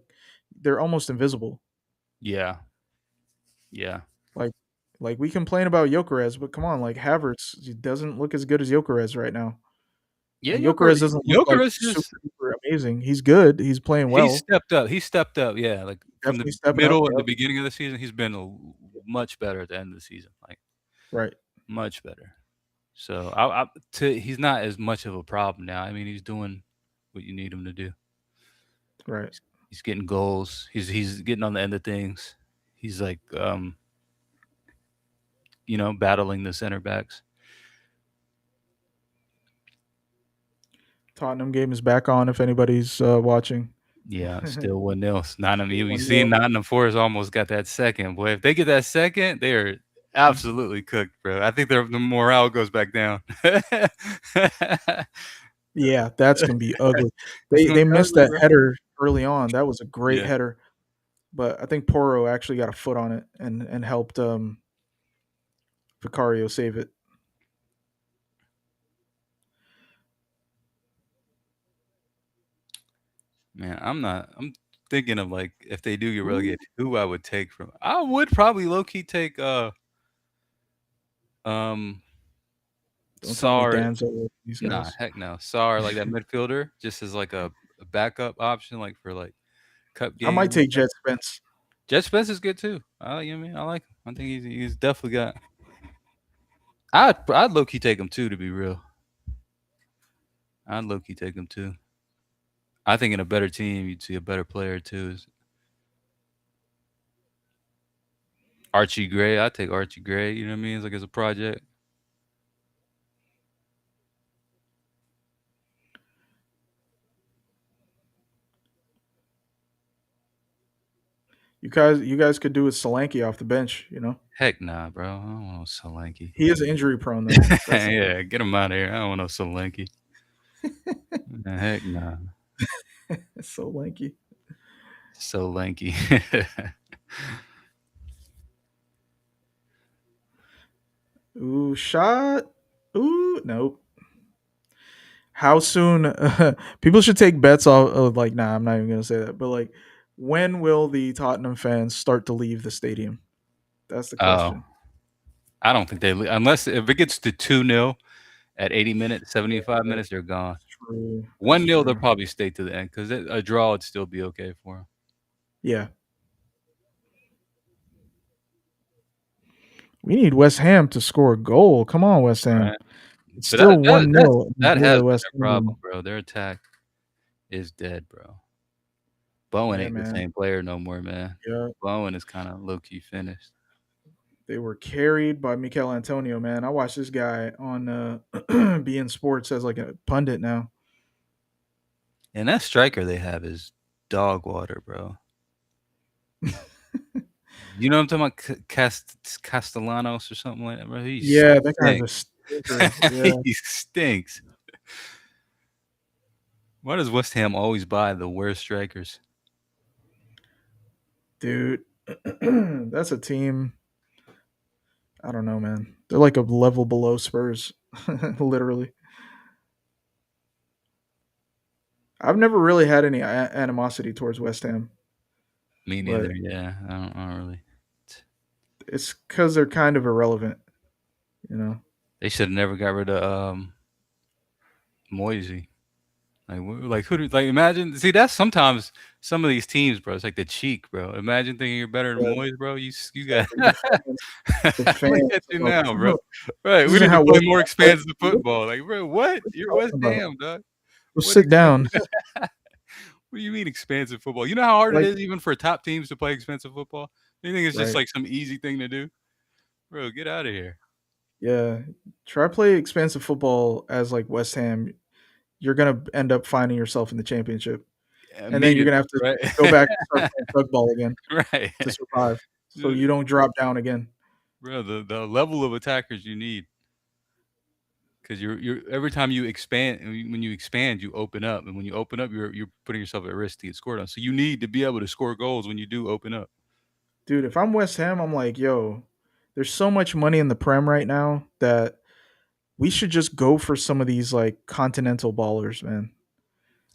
they're almost invisible. Yeah. Yeah. Like we complain about Gyökeres, but come on, like, Havertz, he doesn't look as good as Gyökeres right now, Yeah, and Gyökeres doesn't look, like, Jokeris super is duper amazing. He's good, he's playing well, He stepped up, yeah, like, from the definitely stepping up, middle and the yep, beginning of the season, he's been much better at the end of the season, like, right, much better. So, I to he's not as much of a problem now, I mean, he's doing what you need him to do. right. He's getting goals, he's getting on the end of things. He's, like, battling the center backs. Tottenham game is back on if anybody's, watching. Yeah, still 1-0. Nottingham Still you 1-0. seen Nottingham Forest almost got that second, boy, if they get that second, they're absolutely cooked, bro. I think the morale goes back down. Yeah, that's gonna be ugly. It's They gonna be missed ugly, that bro. header early on. That was a great Yeah, header, but I think Poro actually got a foot on it and helped Vicario save it. man. I'm thinking of like if they do get Ooh, relegated, who I would take from. I would probably low key take um don't tell me Sar. Danzo these Nah, guys. heck no. Sar like that midfielder, just as like a backup option, like for like cup I might games and take stuff. Jet Spence. Jet Spence is good too. You know what I mean? I like him. I think he's definitely got. I'd low key take him too, to be real. I'd low key take him too. I think in a better team, you'd see a better player too. Is Archie Gray. I'd take Archie Gray. You know what I mean? It's like as a project. You guys could do with Solanke off the bench. Heck nah, bro. I don't want no Solanke. He is injury prone though. That's the thing. Yeah, get him out of here. I don't want no Solanke. Heck nah. It's so lanky. So lanky. Ooh, shot. Ooh, nope. How soon? People should take bets off. Like, nah, I'm not even gonna say that. But like, when will the Tottenham fans start to leave the stadium? That's the Oh, question. I don't think unless if it gets to 2-0 at 80 minutes, Yeah, 75 minutes, that's they're gone. true. That's 1-0, they'll true. probably stay to the end because a draw would still be okay for them. Yeah, we need West Ham to score a goal. Come on, West Ham. Right. It's But still 1-0 in that favor has of been West their problem, Ham. bro. Their attack is dead, bro. Bowen Yeah, ain't the man. same player no more, man. Yeah, Bowen is kind of low key finished. they were carried by Mikel Antonio. Man, I watched this guy on beIN Sports as like a pundit now. And that striker they have is dog water, bro. You know what I'm talking about? Castellanos or something like that, bro. He Yeah, that guy's a stinks. stinker. Yeah, He stinks. Why does West Ham always buy the worst strikers? dude. That's a team. I don't know, man. They're like a level below Spurs, literally. I've never really had any animosity towards West Ham, Me neither. but Yeah, I don't really. it's because they're kind of irrelevant, you know. They should have never got rid of Moisey. Like who? Like imagine. See, that's sometimes some of these teams, bro. It's like the cheek, bro. Imagine thinking you're better than Yeah, Moyes, bro. You got. exactly. The Look fans at you of now, bro. Right, we this is need to how play West more Ham plays. expansive football. Like, bro, what? What are you You're West talking about? Ham, dog. Go What sit down. expansive? What do you mean expansive football? You know how hard it Like, is even for top teams to play expensive football? You think it's just right? like some easy thing to do, bro? Get out of here. Yeah. Try play expansive football as like West Ham. You're gonna end up finding yourself in the championship, and then you're gonna Immediately, have to right? go back and start playing tug ball again Right, to survive, so Uh, you don't drop down again. bro. The level of attackers you need. Because you're every time you expand, when you expand, you open up, and when you open up, you're putting yourself at risk to get scored on. So you need to be able to score goals when you do open up. Dude, if I'm West Ham, I'm like, yo, there's so much money in the Prem right now that we should just go for some of these like continental ballers, man.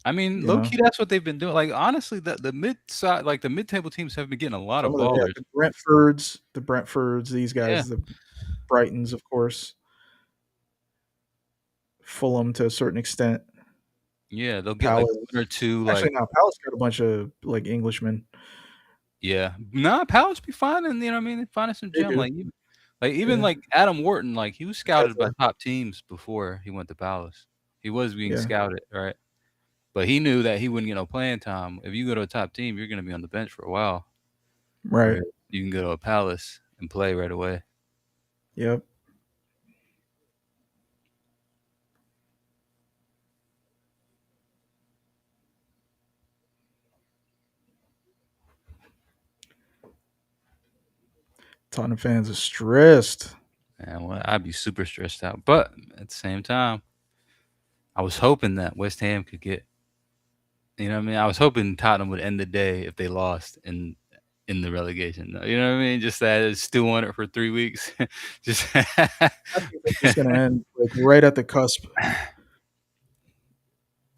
I mean, You low know, key, that's what they've been doing. Like honestly, the mid side, like the mid table teams, have been getting a lot some of of the ballers. the Brentfords, these Yeah, guys, the Brightons, of course, Fulham to a certain extent, yeah, they'll get like one or Palace. two, like Actually, no, Palace got a bunch of like Englishmen. yeah, nah, Palace be finding, you know what I mean, finding some They gem. do, Like even yeah. like Adam Wharton, like he was scouted by Teta, top teams before he went to Palace. He was being yeah, scouted, right? But he knew that he wouldn't get no playing time. If you go to a top team, you're gonna be on the bench for a while. right, Where you can go to a Palace and play right away. yep. Tottenham fans are stressed. And well, I'd be super stressed out. But at the same time, I was hoping that West Ham could get. You know what I mean? I was hoping Tottenham would end the day if they lost in the relegation. You know what I mean? Just that it's still on it for 3 weeks. Just I think that's just gonna end like right at the cusp.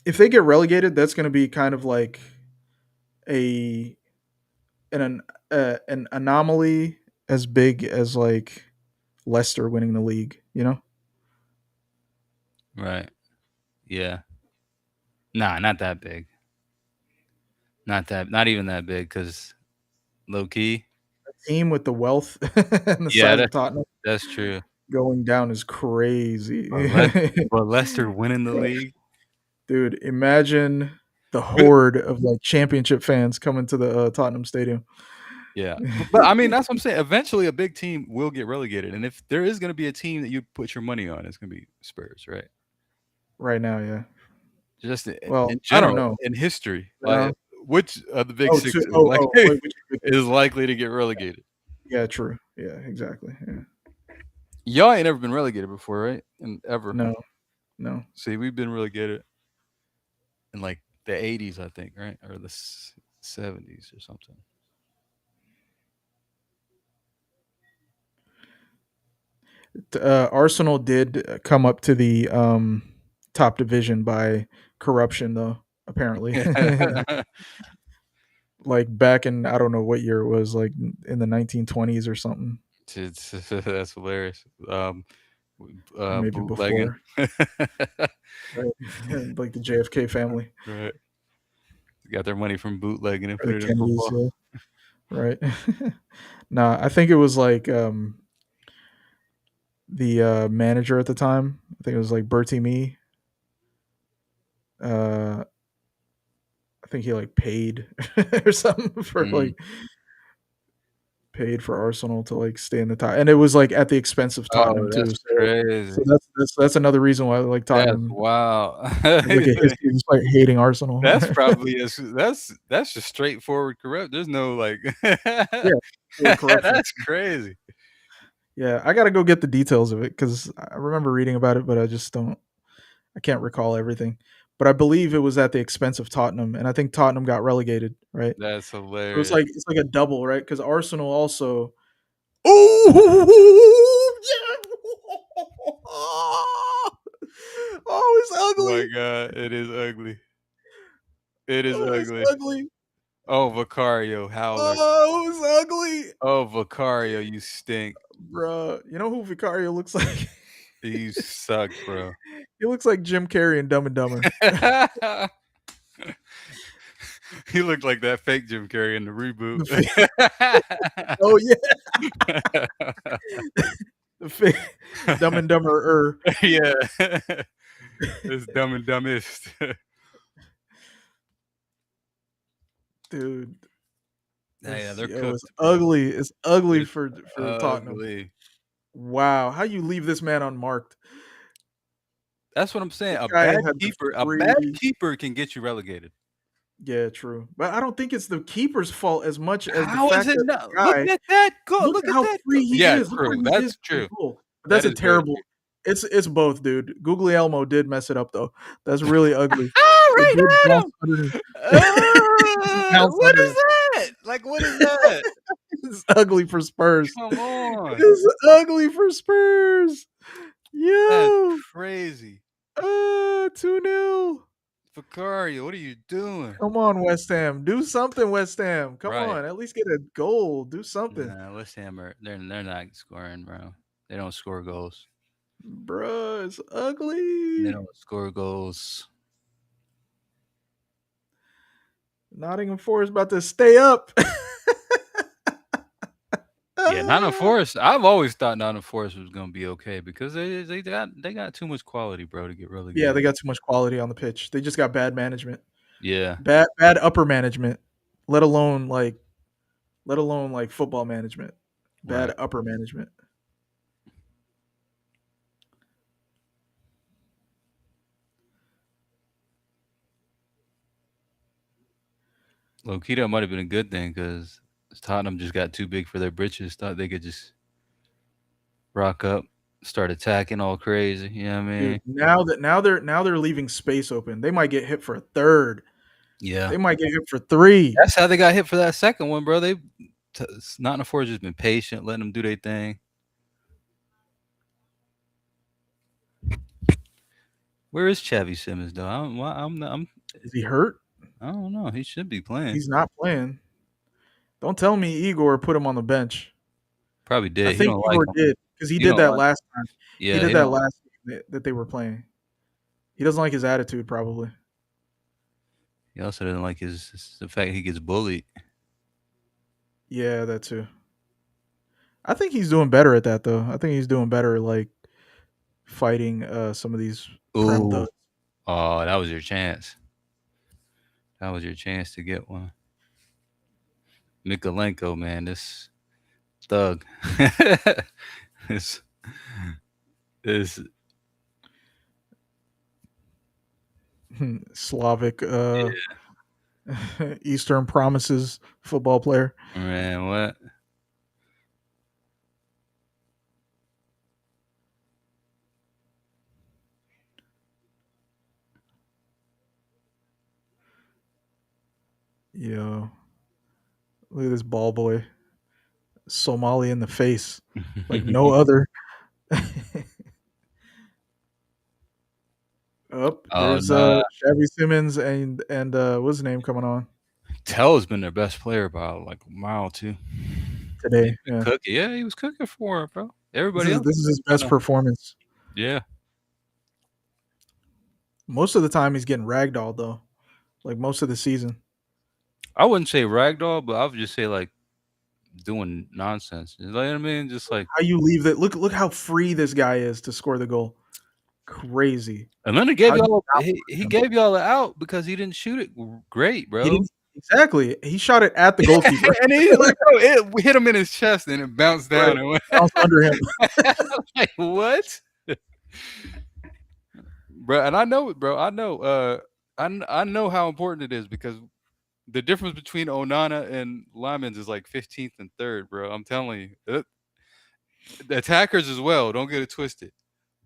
If they get relegated, that's gonna be kind of like a an anomaly as big as like Leicester winning the league. You know, right. Yeah. Nah, not that big. Not even that big. Cause low key. a team with the wealth and the Yeah, size of that's Tottenham that's true. going down is crazy. But Les but Leicester winning the league? Dude, imagine the horde of like championship fans coming to the Tottenham Stadium Yeah. But, I mean, that's what I'm saying. Eventually, a big team will get relegated, and if there is gonna be a team that you put your money on, it's gonna be Spurs, right? right now. Yeah. Just Well, in I don't general, know. in history, like, No. which of the Big Oh, 6 is like wait, which big six? is likely to get relegated? Yeah, true. Yeah, exactly. Yeah. Y'all ain't ever been relegated before, right? And ever. No, no. See, we've been relegated in, like, the '80s, I think, right? Or the '70s or something. Arsenal did come up to the top division by corruption, though. Apparently, like back in I don't know what year it was, like in the 1920s or something, It's that's hilarious. or maybe Bootlegging. before. Right? Like the JFK family Right. Got their money from bootlegging and or put the it in Kennedys. football. Yeah, right. Nah, I think it was like the manager at the time. I think it was like Bertie Mee. Uh, I think he like paid or something for Mm. like paid for Arsenal to like stay in the top, and it was like at the expense of Tottenham Oh, too. that's So crazy. that's another reason why like That's Tottenham wild. has like a history of just like hating Arsenal. That's probably as that's just straightforward corrupt. There's no, like Yeah, for corruption. that's crazy. Yeah, I gotta go get the details of it because I remember reading about it, but I just don't. I can't recall everything. But I believe it was at the expense of Tottenham, and I think Tottenham got relegated, right? That's So hilarious. it's like a double, right? Because Arsenal also. Oh yeah! Oh, it's Oh my ugly. god, it is ugly. It is Oh, it's ugly. ugly. Oh, Vicario, Howler. Oh, it's ugly, Oh, Vicario, you stink. bruh. You know who Vicario looks like? You suck, bro. He looks like Jim Carrey in Dumb and Dumber. He looked like that fake Jim Carrey in the reboot. The fake, oh yeah, the fake Dumb and Dumber. Yeah. It's dumb and dumbest. Dude, Yeah, they're it's cooked, bro. ugly. It's ugly It's for Tottenham. ugly. Wow, how you leave this man unmarked? That's what I'm saying. This guy had the A bad free. keeper can get you relegated. Yeah, true. But I don't think it's the keeper's fault as much as the How is fact it that the not? Look guy at that goal. look Look at at how that goal. free he Yeah, is. Look where true. he is That's for the true. goal. But That that's a is very terrible. true. It's both, dude. Guglielmo did mess it up though. That's really ugly. It Right did at bounce him. underneath. It bounced What is underneath. that? Like, what is that? It's ugly for Spurs. Come on. It's ugly for Spurs. That's Yo. crazy. 2-0. Vicario, what are you doing? Come on, West Ham. Do something, West Ham. Come Right. on. At least get a goal. Do something. Nah, West Ham they're not scoring, bro. They don't score goals. Bruh, it's They ugly. don't score goals. Nottingham Forest about to stay up. Yeah, Nottingham Ah. Forest. I've always thought Nottingham Forest was gonna be okay because they got too much quality, bro, to get Yeah, they relegated. got too much quality on the pitch. They just got bad management. Yeah, Bad upper management. Let alone like football management. Bad right. upper management. Low key, that might have been a good thing because Tottenham just got too big for their britches. Thought they could just rock up, start attacking all crazy. You know what I mean? Dude, now they're leaving space open. They might get hit for a third. Yeah. They might get hit for three. That's how they got hit for that second one, bro. Nottingham Forest just been patient, letting them do their thing. Where is Chavi Simmons though? Is he hurt? I don't know. He should be playing. He's not playing. Don't tell me Igor put him on the bench. Probably I did. He think don't like Igor him. did because he He did don't that like. last time. He Yeah, did he that don't. last game that they were playing. He doesn't like his attitude, probably. He also doesn't like his the fact he gets bullied. Yeah, that too. I think he's doing better at that though. I think he's doing better like fighting some of these prem Ooh. thugs. Oh, that was your chance. That was your chance to get one. Mikolenko, man, this thug. this this Slavic Eastern Promises football player. man, what? Yo, look at this ball boy. Somali in the face. Like no other. Up Oh there's no, Shabby Simmons and what's his name coming on Tell's been their best player by like a mile or two. He's today. been Yeah. cooking. Yeah, he was cooking for it, bro. This Everybody is else this is his kind best of performance. yeah. Most of the time he's getting ragdolled though. Like most of the season. I wouldn't say ragdoll, but I would just say like doing nonsense. You know what I mean? Just like How you leave that look how free this guy is to score the goal. Crazy. and then How you not he mark him? gave y'all an out because he didn't shoot it great, He bro. didn't exactly. He shot it at the goalkeeper. And he like bro, it hit him in his chest and it bounced Right. down and went Bounced under him. like what? Bro, and I know it, bro. I know I know how important it is because the difference between Onana and Lyman's is like 15th and 3rd, bro. I'm telling you. The attackers as well, don't get it twisted.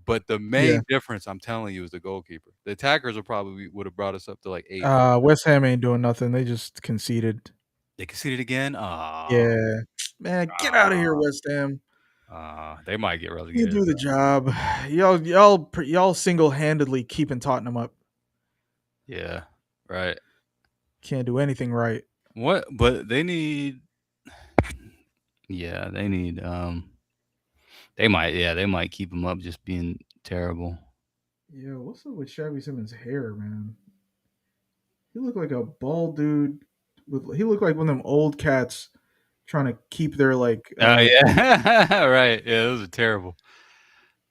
But the Yeah. main difference, I'm telling you, is the goalkeeper. The attackers would have brought us up to like 8. West Ham ain't doing nothing. They just conceded. They conceded again. Yeah. Man, get out of here, West Ham. They might get You relegated. do the job. Y'all single handedly keeping Tottenham up. Yeah, right. Can't do anything right. What? But they need. Yeah, they need. They might. Yeah, they might keep them up just being terrible. Yo, what's up with Shabby Simmons' hair, man? He looked like a bald dude. He looked like one of them old cats trying to keep their like. Oh yeah, right. Yeah, those are terrible.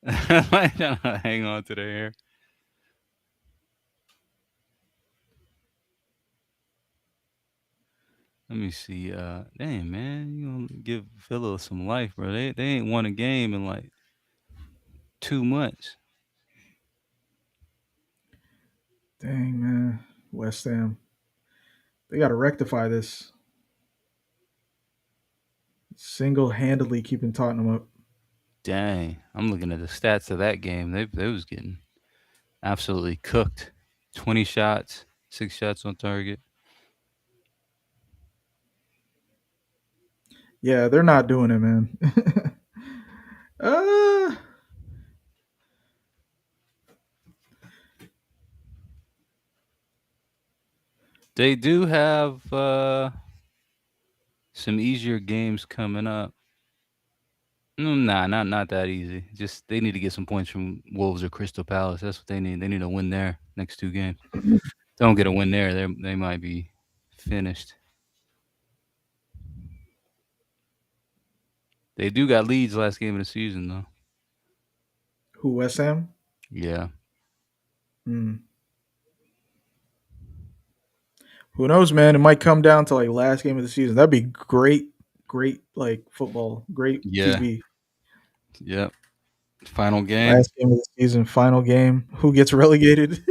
Like, hang on to their hair. Let me see. Dang man, you gonna give Philo some life, bro? They ain't won a game in like 2 months. Dang man, West Ham. They got to rectify this. Single handedly keeping Tottenham up. Dang, I'm looking at the stats of that game. They was getting absolutely cooked. 20 shots, 6 shots on target. Yeah, they're not doing it, man. uh, They do have some easier games coming up. Nah, not that easy. Just they need to get some points from Wolves or Crystal Palace. That's what they need. They need to win their next 2 games. Don't get a win there, they might be finished. They do got leads last game of the season though. who West Ham? Yeah. Hmm. Who knows, man? It might come down to like last game of the season. That'd be great, great like football, great Yeah. TV. Yep. Final game. Last game of the season, final game. Who gets relegated?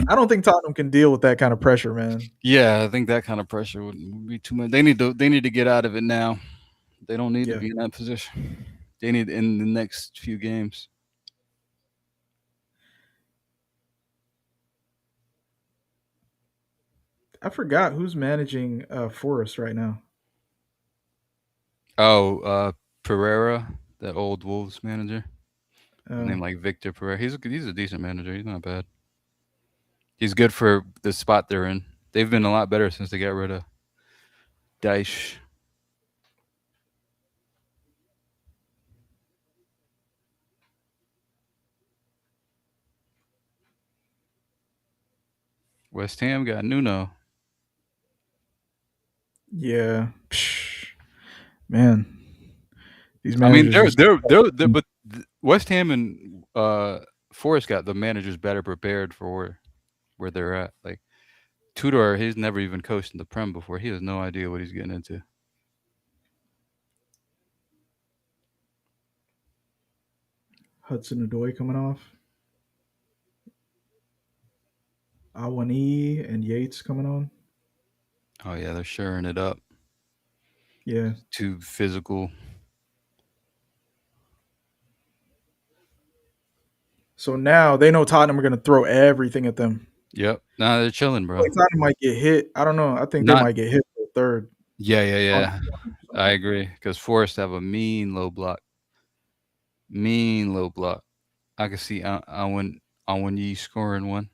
I don't think Tottenham can deal with that kind of pressure, man. Yeah, I think that kind of pressure would be too much. They need to get out of it now. They don't need to Yeah, be in that position. They need in the next few games. I forgot who's managing Forest right now. Oh, Pereira, that old Wolves manager, his Uh, name like Victor Pereira. He's a decent manager. He's not bad. He's good for the spot they're in. They've been a lot better since they got rid of Dyche. West Ham got Nuno. yeah, Psh, man, these I mean, managers are. but West Ham and Forest got the managers better prepared for where they're at. Like Tudor, he's never even coached in the Prem before. He has no idea what he's getting into. Hudson Odoi coming off. Awani and Yates coming on. Oh yeah, they're shoring it up. Yeah. Too physical. So now they know Tottenham are going to throw everything at them. Yep. Nah, they're chilling, bro. Like Tottenham might get hit. I don't know. I think they Not. might get hit for a third Yeah, yeah, on yeah. I something. agree because Forest have a mean low block. Mean low block. I can see on when you scoring one.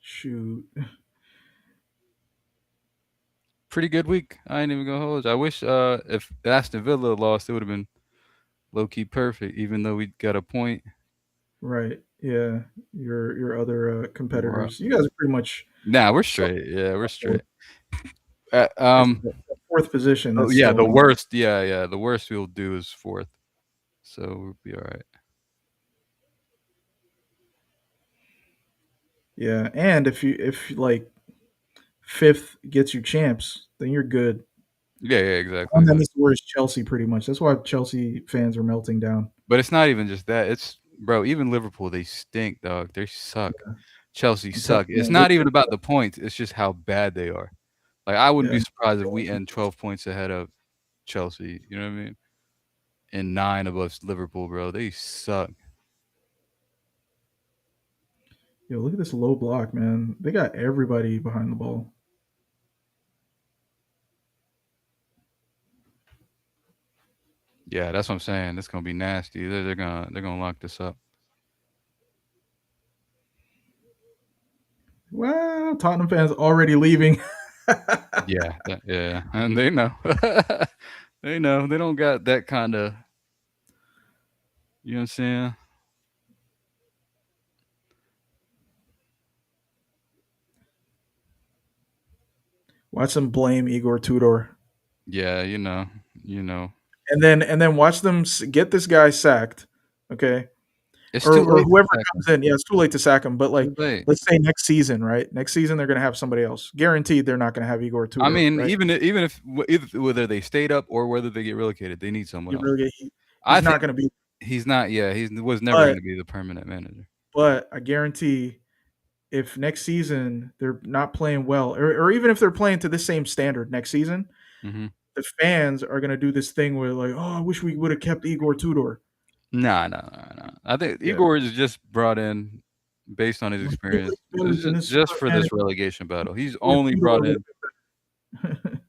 Shoot. Pretty good week. I ain't even gonna hold you. I wish if Aston Villa lost, it would have been low key perfect. Even though we got a point. Right. Yeah. Your other We're- competitors. You guys are pretty much Nah, we're so straight. Yeah, we're fourth. straight. It's the fourth position Oh, that's yeah, still the on. worst. Yeah, yeah, the worst we'll do is fourth, so we'll be all right. Yeah. And if like fifth gets you champs, then you're good. Yeah, yeah, exactly, One that exactly. needs to worry is Chelsea pretty much. That's why Chelsea fans are melting down. But it's not even just that. It's bro. Even Liverpool, they stink, dog. They suck. Chelsea I'm telling suck. you, It's man, not even about the points. It's just how bad they are. Like I wouldn't yeah. be surprised if we end 12 points ahead of Chelsea. You know what I mean? And 9 above Liverpool, bro. They suck. Yo, look at this low block, man. They got everybody behind the ball. Yeah, that's what I'm saying. It's gonna be nasty. They're gonna lock this up. Well, Tottenham fans already leaving. Yeah, yeah, and they know. They know. They don't got that kind of. You know what I'm saying? Watch them blame Igor Tudor, Yeah, you know. and then watch them get this guy sacked. Okay, It's or too or late to whoever sack comes 'em. in. Yeah, it's too late to sack him. But Too like, late. let's say next season, right? Next season they're gonna have somebody else. Guaranteed, they're not gonna have Igor I Tudor, mean, right? even if whether they stayed up or whether they get relegated, they need someone You else. really, I he's think not gonna be. he's not. Yeah, he was never going But to be the permanent manager. I guarantee if next season they're not playing well, or even if they're playing to the same standard next season, Hmm. the fans are gonna do this thing where like, oh, I wish we would have kept Igor Tudor. Nah, nah, nah, nah. I think Yeah, Igor is just brought in based on his like, he experience, looks better than this just for man. this relegation battle. He's Igor only Tudor brought would in. have.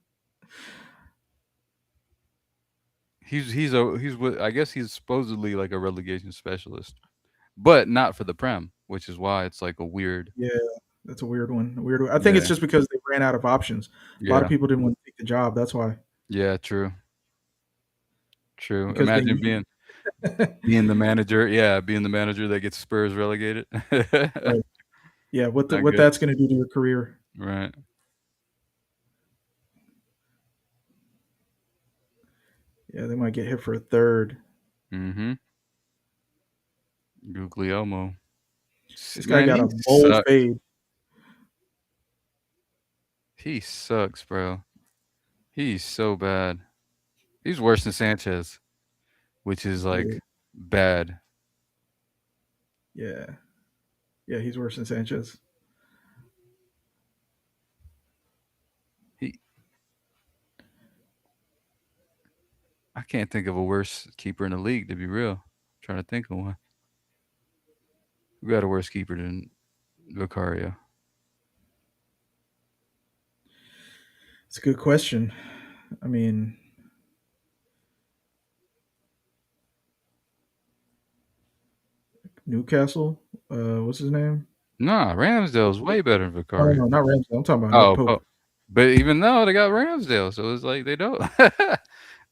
He's what I guess he's supposedly like a relegation specialist, but not for the Prem, which is why it's like a weird. Yeah, that's a weird one. A weird one. I think it's Yeah, just because they ran out of options. A lot of yeah, people didn't want to take the job. That's why, yeah. True, true. because they Imagine need. being the manager. Yeah, being the manager that gets Spurs relegated. Right. Yeah, Not what good, that's going to do to your career. right? Yeah, they might get hit for a third. Mm-hmm. Guglielmo. This guy Man, got he a bold sucks. fade. He sucks, bro. He's so bad. He's worse than Sanchez, which is Yeah, like bad. yeah, yeah. He's worse than Sanchez. He I can't think of a worse keeper in the league, to be real. I'm trying to think of one. Who got a worse keeper than Vicario? It's a good question. I mean, Newcastle. What's his name? Nah, Ramsdale's way better than Oh no, Vicario. no, not Ramsey. I'm talking about Nick Oh, Pope. but even though they got Ramsdale, so it's like they don't.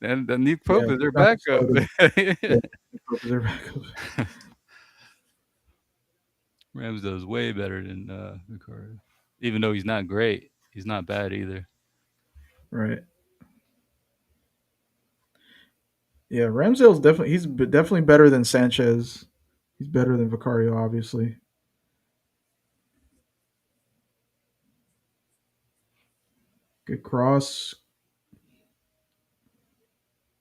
And the Nick Yeah, Pope is he's their not the backup. starter. Yeah, Nick Pope is their backup. Ramsdale's way better than Vicario. Even though he's not great, he's not bad either. Right. Yeah, Ramsdale's definitely better than Sanchez. He's better than Vicario, obviously. Good cross.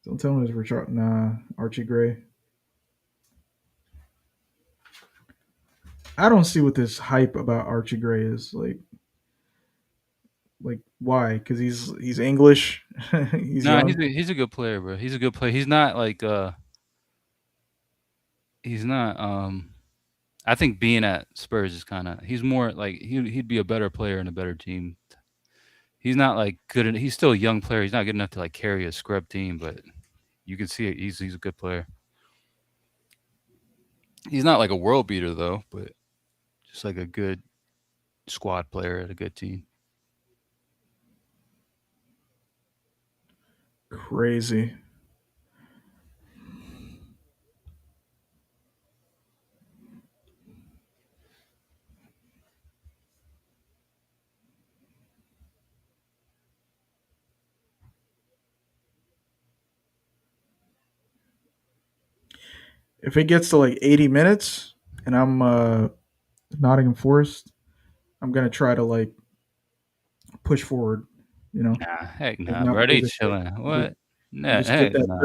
Don't tell me it's Richard. Nah, Archie Gray. I don't see what this hype about Archie Gray is like why? Because he's English. He's Nah, young. he's a good player, bro. He's a good player. He's not like he's not I think being at Spurs is kind of he's more like he'd be a better player in a better team. He's not like good. He's still a young player. He's not good enough to like carry a scrub team, but you can see it. He's a good player. He's not like a world beater though, but just like a good squad player at a good team. Crazy. If it gets to like 80 minutes and I'm Nottingham Forest, I'm gonna try to like push forward. You know, Nah, heck like nah, not bro. play They this shit. chilling. Just, What? Nah, just get heck that nah.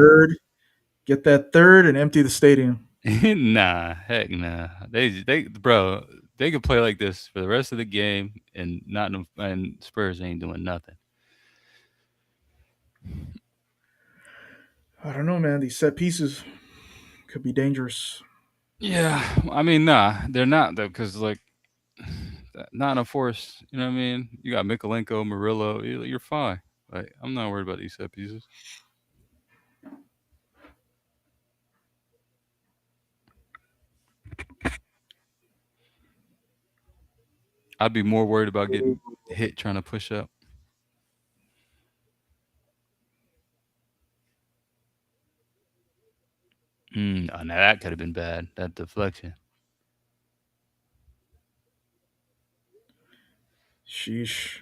third, and empty the stadium. Nah, heck nah. Bro, they could play like this for the rest of the game, and not and Spurs ain't doing nothing. I don't know, man. These set pieces could be dangerous. Yeah, I mean, nah, they're not though, because like not a force. You know what I mean? You got Mikolenko, Murillo. You're fine. Like I'm not worried about these set pieces. I'd be more worried about getting hit trying to push up. Oh, now that could have been bad. That deflection. Sheesh.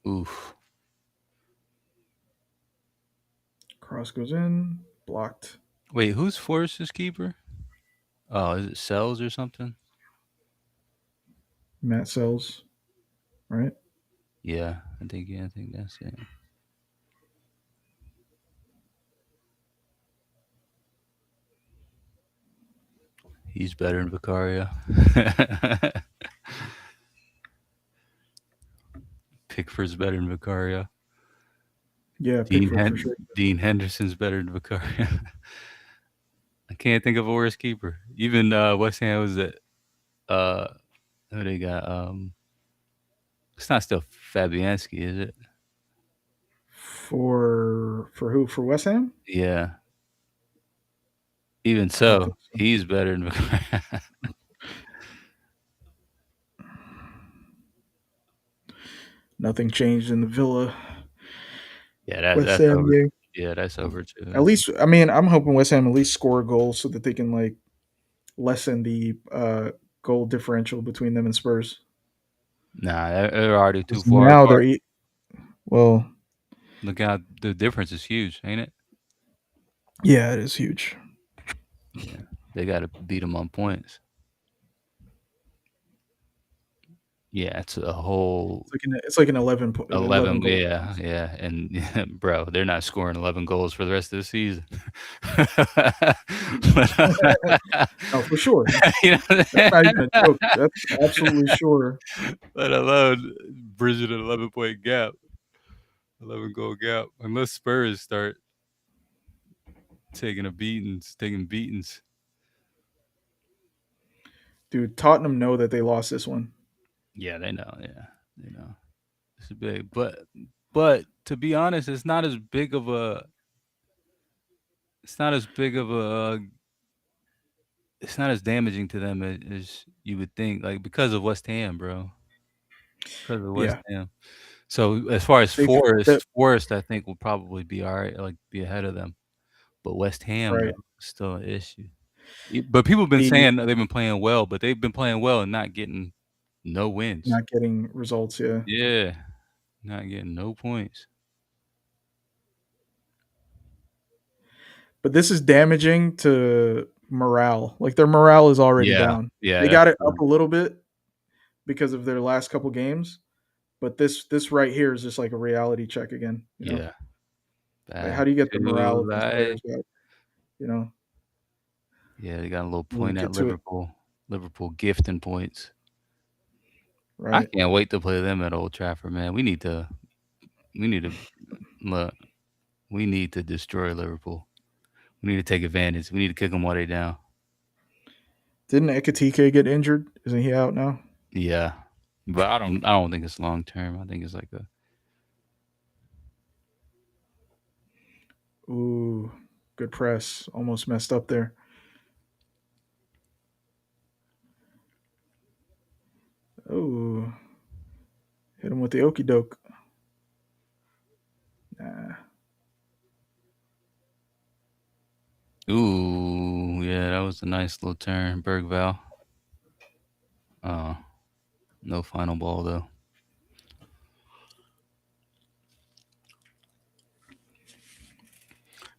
Oof. Cross goes in, blocked. Wait, who's Forest's keeper? Oh, is it Cells or something? Matt Sells, right? Yeah, I think that's it. He's better than Vicario. Pickford's better than Vicario. Yeah, Pickford for sure. Dean Henderson's better than Vicario. I can't think of a worse keeper. Even West Ham was it? Uh, who they got? It's not still Fabianski, is it? For who? For West Ham? Yeah. Even I don't so, think so. he's better than Vicario. Nothing changed in the Villa Yeah, West that's Ham over. game. Yeah, that's over too. At least, I mean, I'm hoping West Ham at least score a goal so that they can like lessen the goal differential between them and Spurs. Nah, they're already too Because far now apart. they're well, Look how the difference is huge, ain't it? yeah, it is huge. Yeah, they got to beat them on points. Yeah, it's a whole It's like an 11 11. goal Yeah, difference. yeah, and bro, they're not scoring 11 goals for the rest of the season. No, for sure. You That's know, not even a joke. That's absolutely sure. let alone bridging an 11-point gap, 11 goal gap. Unless Spurs start taking beatings. Dude, Tottenham know that they lost this one. Yeah, they know. Yeah, they know. It's big, but to be honest, it's not as big of a it's not as damaging to them as you would think, like, because of West Ham, bro, because of West Yeah. Ham. So, as far as They've that Forest, I think will probably be alright, like, be ahead of them, but West Ham, bro, right. is still an issue. But people have been The saying that they've been playing well, but they've been playing well and not getting no wins. not getting results, yeah. Yeah, not getting no points. But this is damaging to morale. Like their morale is already Yeah, down. yeah, They that's got it up true. a little bit because of their last couple games, but this right here is just like a reality check again, you know? Yeah. Like how Back do you get the morale to of these life. players back, you know? Yeah, they got a little We'll point at get to it, Liverpool. Liverpool gifting points. I right? can't wait to play them at Old Trafford, man. We need to look. We need to destroy Liverpool. We need to take advantage. We need to kick them while they down. Didn't Ekatike get injured? Isn't he out now? Yeah, but I don't think it's long term. I think it's like a Ooh, good press. Almost messed up there. Ooh, hit him with the okey doke. Nah. ooh, yeah, that was a nice little turn, Bergval. Uh, no final ball though.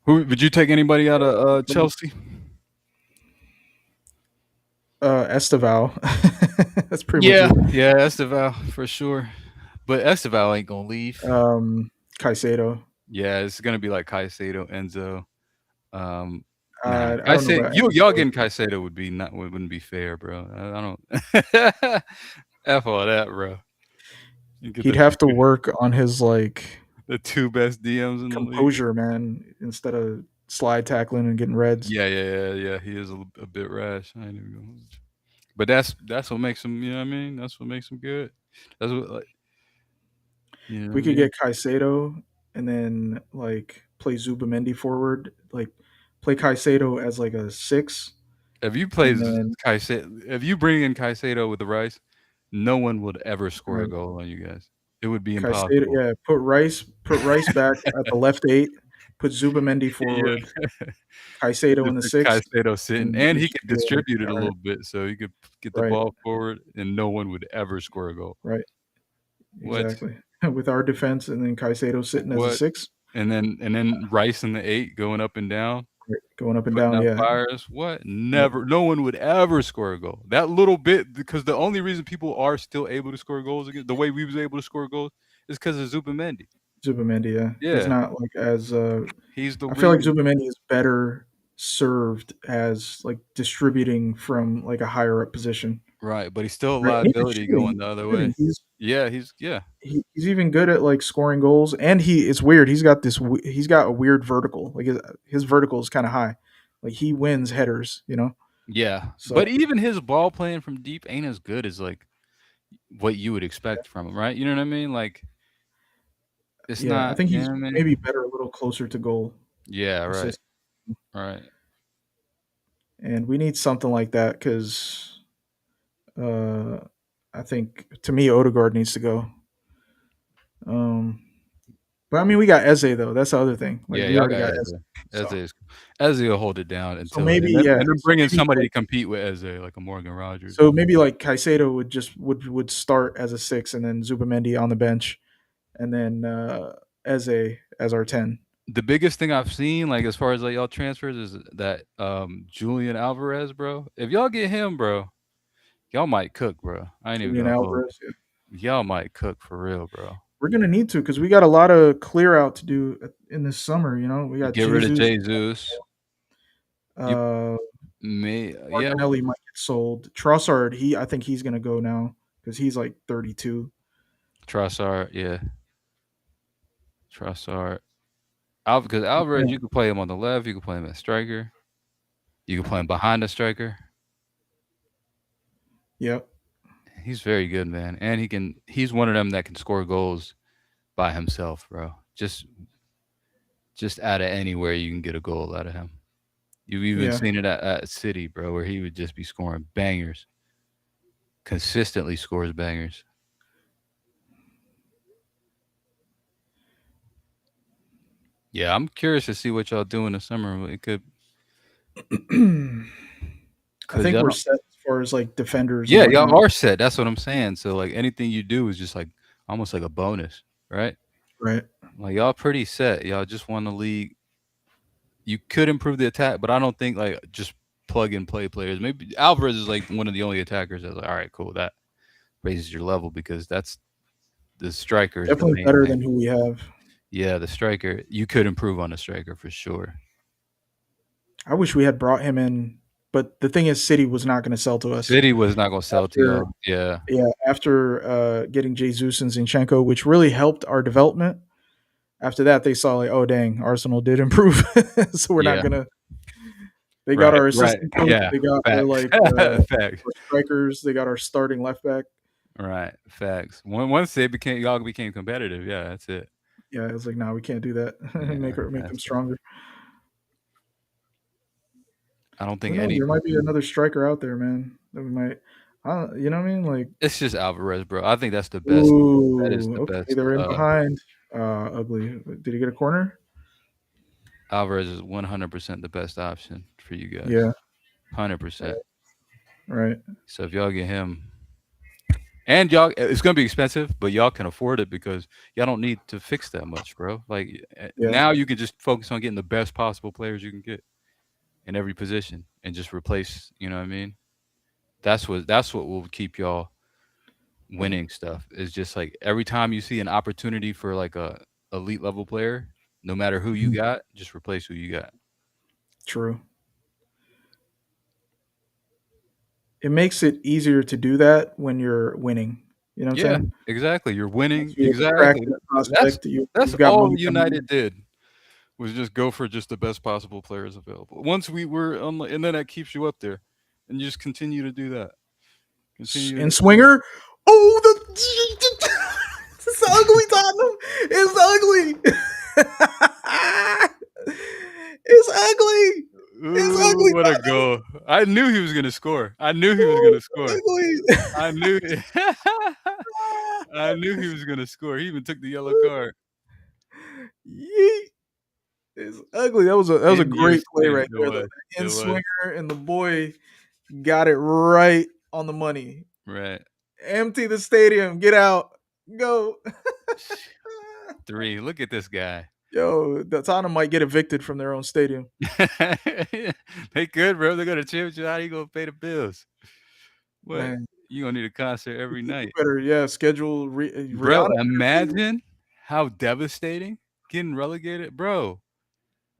Who would you take anybody out of Chelsea? Esteval. That's pretty much Yeah, it. yeah, Esteval for sure. But Esteval ain't gonna leave. Caicedo. Yeah, it's gonna be like Caicedo, Enzo. Um, nah, I don't know about y'all Enzo. getting Caicedo wouldn't be fair, bro. I don't F all that, bro. You get He'd have to work on his like the 2 best DMs in the league. composure, man, instead of slide tackling and getting reds. Yeah, yeah, yeah, yeah. He is a bit rash. I ain't even gonna hold you. But that's what makes him. You know what I mean? That's what makes him good. That's what like, you know If what I we could mean? get Caicedo and then like play Zubamendi forward, like play Caicedo as like a six, If you play and then Caicedo, if you bring in Caicedo with the Rice, no one would ever score a right, goal on you guys. It would be Caicedo, impossible. yeah, put Rice back at the left eight, put Zubamendi forward, Yeah. Caicedo in Just the the six, Caicedo sitting, and and we he should could be able to distribute it a counter. little bit, so he could get the Right, ball forward, and no one would ever score a goal. right, What? exactly. With our defense, and then Caicedo sitting as a What? six, And then Rice in the 8 going up and down, right, going up and putting down. out Yeah, fires. What? yep. Never. No one would ever score a goal. That little bit, because the only reason people are still able to score goals again, the way we was able to score goals, is because of Zupamendi. Zubamendi, yeah, he's Yeah, not like as. he's the I feel like reason. Zubamendi is better served as like distributing from like a higher up position, Right, but he's still a right? And even liability shooting, going the other shooting, way. Yeah, he's even good at like scoring goals, and it's weird. He's got a weird vertical. Like his vertical is kind of high. Like he wins headers, you know. yeah. So But even his ball playing from deep ain't as good as like what you would expect from him, right? You know what I mean? Like it's yeah, I not, think you he's know what I maybe mean? better a little closer to goal Yeah, right. assist, Right. and we need something like that because uh, I think to me Odegaard needs to go. Um, but I mean, we got Eze though. That's the other thing. Like Yeah, we y'all already got got Eze. Eze. So Eze will hold it down so until maybe yeah. and then So bring in maybe somebody like to compete with Eze, like a Morgan Rogers. Caicedo would just would start as a six, and then Zubamendi on the bench, and then Eze as our 10. The biggest thing I've seen, like as far as like y'all transfers, is that Julian Alvarez, bro. If y'all get him, bro, y'all might cook, bro. I ain't even Julian gonna hold Alvarez. Yeah. you. Y'all might cook for real, bro. We're gonna need to because we got a lot of clear out to do in this summer. You know, we You got get rid of Jesus. Jesus. You Uh, may yeah, Martinelli might get sold. Trossard, I think he's gonna go now because he's like 32. Trossard, yeah, Trossard. Because Alvarez, Yeah. you could play him on the left, you could play him as striker, you could play him behind the striker. Yep. He's very good, man, and he's one of them that can score goals by himself, bro. Just out of anywhere you can get a goal out of him. You've even Yeah. seen it at City, bro, where he would just be scoring bangers, consistently scores bangers. Yeah, I'm curious to see what y'all do in the summer. It could, I cause think y'all we're don't. set as far as like defenders and Yeah, y'all whatnot. are set. That's what I'm saying. So like anything you do is just like almost like a bonus, right? Right. Like y'all pretty set. Y'all just won the league. You could improve the attack, but I don't think like just plug and play players. Maybe Alvarez is like one of the only attackers that's like, all right, cool. That raises your level because that's the striker is the Definitely main better thing. than who we have. Yeah, the striker. You could improve on the striker for sure. I wish we had brought him in, but the thing is, City was not going to sell to us City was not gonna sell to after. y'all. Yeah, Yeah, after getting Jesus and Zinchenko, which really helped our development. After that, they saw like, oh dang, Arsenal did improve, so we're not yeah, gonna. They got right, our right. assistant coach. Yeah, They got our facts, like facts. our strikers. They got our starting left back. Right, facts. Once they became y'all became competitive, yeah, that's it. Yeah, I was like, nah, we can't do that. Yeah, Make them that's it. stronger. I don't Who think knows? any. There might be another striker out there, man. That we might. You know what I mean? Like, It's just Alvarez, bro. I think that's the best. That is ooh, the okay, best. they're in behind. Ugly. Did he get a corner? Alvarez is 100% the best option for you guys. Yeah. 100%. Right. Right. So if y'all get him, and y'all, it's gonna be expensive, but y'all can afford it because y'all don't need to fix that much, bro. Like Yeah. now, you can just focus on getting the best possible players you can get in every position, and just replace. You know what I mean? That's what will keep y'all winning stuff. Is just like every time you see an opportunity for like a elite level player, no matter who you Mhm. got, just replace who you got. True. It makes it easier to do that when you're winning. You know what I'm Yeah, saying? exactly. You're Once winning. you extract Exactly. that That's prospect, that's you've got all money coming United in. did was just go for just the best possible players available. Once we were on, and then that keeps you up there, and you just continue to do that. Continue And to. Swinger, oh the it's ugly, Tottenham. It's ugly. It's ugly. It's Ooh, ugly, what a Tottenham. goal! I knew he was gonna score. I knew he was Oh, gonna score. it's I knew. I knew he ugly. was gonna score. He even took the yellow card Yeet. It's ugly. That was a in your great play stadium. right It there, though. was. The It in was swinger and the boy got it right on the money. right. Empty the stadium. Get out. Go. 3. Look at this guy. Yo, the Tottenham might get evicted from their own stadium. They good, bro. They got a championship. How you gonna pay the bills? What? Man, You gonna need a concert every we night, better, yeah, schedule bro. Rihanna interview. Imagine how devastating getting relegated, bro.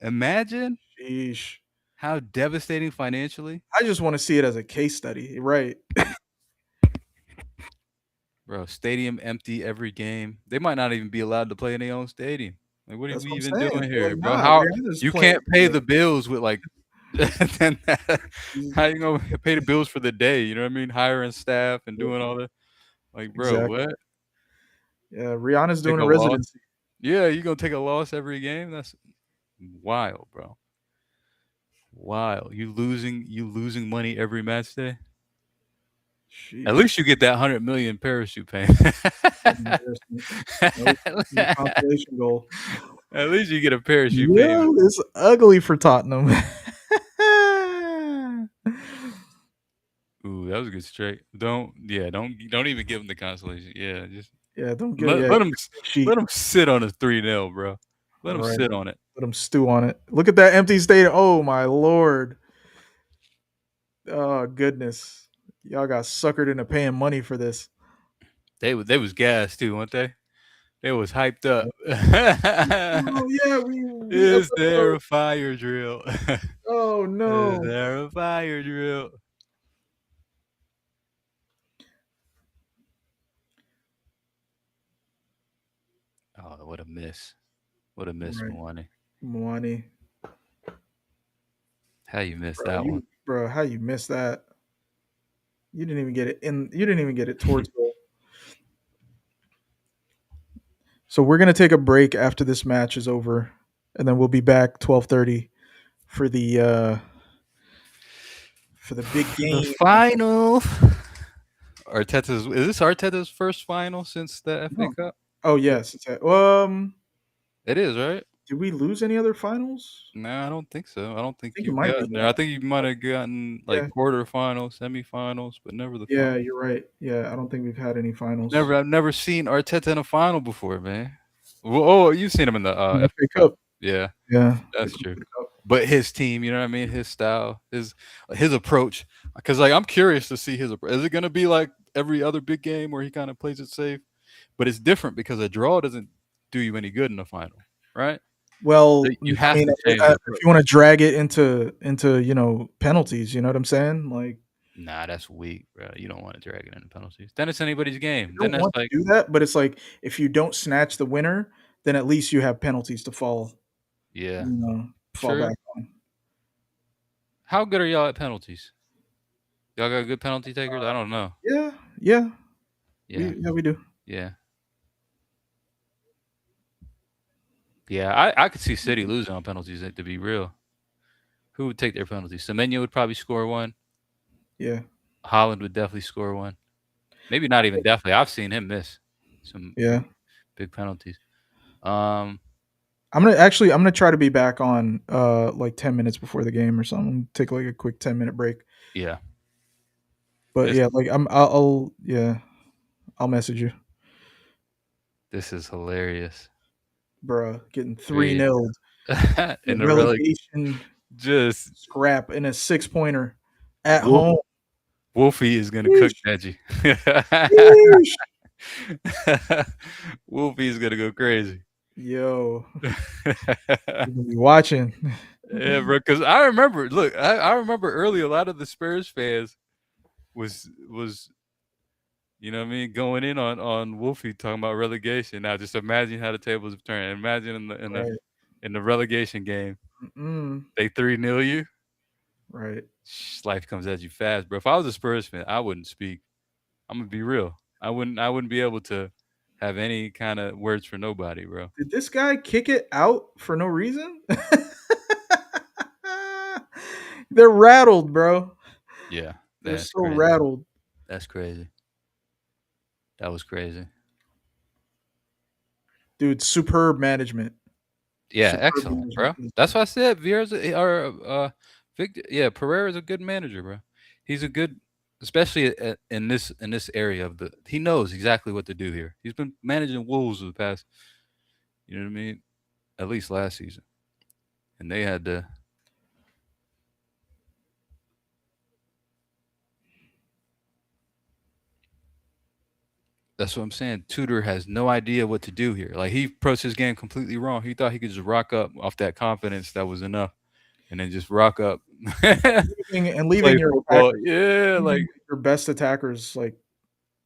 Imagine Sheesh. how devastating financially, I just want to see it as a case study, right? bro. Stadium empty every game. They might not even be allowed to play in their own stadium. Like, what are That's we what I'm even saying. doing They're here, like, bro? nah, How Rihanna's you playing. can't pay the bills with like. then Yeah, how you gonna pay the bills for the day? You know what I mean? Hiring staff and doing all that. Like, bro, exactly. what? Yeah, Rihanna's Take doing a a loss? residency. Yeah, you gonna take a loss every game? That's wild, bro. Wild. You losing money every match day? At Sheesh. least you get that 100 million parachute payment. That's embarrassing. Nope. No consolation goal. At least you get a parachute payment. Yo, it's ugly for Tottenham. Ooh, that was a good straight. Don't even give him the consolation. Yeah, just Yeah, don't get let yeah, let him sheet. let him sit on a 3-0, bro. Let him Right. sit on it. Let them stew on it. Look at that empty stadium. Oh my lord. Oh goodness. Y'all got suckered into paying money for this. They was gassed too, weren't they? They was hyped up. Oh yeah, we up Is the there road. a fire drill? Oh Is no. there a fire drill? Oh, what a miss. What a miss, Right. Moani. Money. How you missed Bro, that one? how you missed that? You didn't even get it in, you didn't even get it towards goal. So we're gonna take a break after this match is over, and then we'll be back 12:30 for the big The game. final. Arteta's is this Arteta's first final since the FA No. Cup? Oh It yes. it is, right? Did we lose any other finals? No, I don't think so. I don't I think think it you've might be gotten there. I that. think you might have gotten like Yeah. quarterfinals, semifinals, but never the Yeah, final. you're right. Yeah, I don't think we've had any finals. I've never seen Arteta in a final before, man. Well, oh, you've seen him in the In the FA FA Cup. Cup. Yeah, Yeah, the that's true. Company Cup. But his team, you know what I mean? His style, his approach. Because like I'm curious to see his approach. Is it gonna be like every other big game where he kind of plays it safe? But it's different because a draw doesn't do you any good in the final, right? Well, You I have mean, to change the if approach. you want to drag it into penalties, you know what I'm saying? Like, Nah, that's weak, bro. You don't want to drag it into penalties. Then it's anybody's game. I Then don't that's want like, to do that, but it's like if you don't snatch the winner, then at least you have penalties to yeah, fall true. back on. How good are y'all at penalties? Y'all got good penalty takers? I don't know. Yeah, yeah, Yeah, we do. yeah, yeah. I could see City losing on penalties. To be real, who would take their penalties? Semenyo would probably score one. Yeah, Holland would definitely score one. Maybe not even definitely. I've seen him miss some yeah. big penalties. Um, I'm gonna try to be back on like 10 minutes before the game or something. Take like a quick 10 minute break. yeah. But This yeah, like I'll yeah, I'll message you, this is hilarious. bruh. Getting 3 Crazy. 0 In the relegation just scrap in a 6 pointer at Wolf, home. Wolfie is gonna cook Yeesh, Deji. yeesh. Wolfie is gonna go crazy. Yo, you're gonna be watching. Yeah, bro. Because I remember, look, I remember early. A lot of the Spurs fans was you know what I mean going in on Wolfie talking about relegation. Now just imagine how the tables have turned. Imagine Right. in the relegation game, Mm, they 3-0 you. right. Life comes at you fast, bro. If I was a Spurs fan, I wouldn't speak. I'm gonna be real. I wouldn't be able to have any kind of words for nobody, bro. Did this guy kick it out for no reason? They're rattled, bro. Yeah, They're that's so crazy. rattled. That's crazy. That was crazy. Dude, superb management. Yeah, Superb excellent, management bro. for this That's guy. why I said Vieira's or Victor. Yeah, Pereira's a good manager, bro. He's a good, especially in this area of the. He knows exactly what to do here. He's been managing Wolves for the past, you know what I mean, at least last season, and they had to. That's what I'm saying. Tudor has no idea what to do here. Like he approached his game completely wrong. He thought he could just rock up off that confidence that was enough, and then just rock up, Leaving play your football. attackers, Yeah, like leaving your best attackers like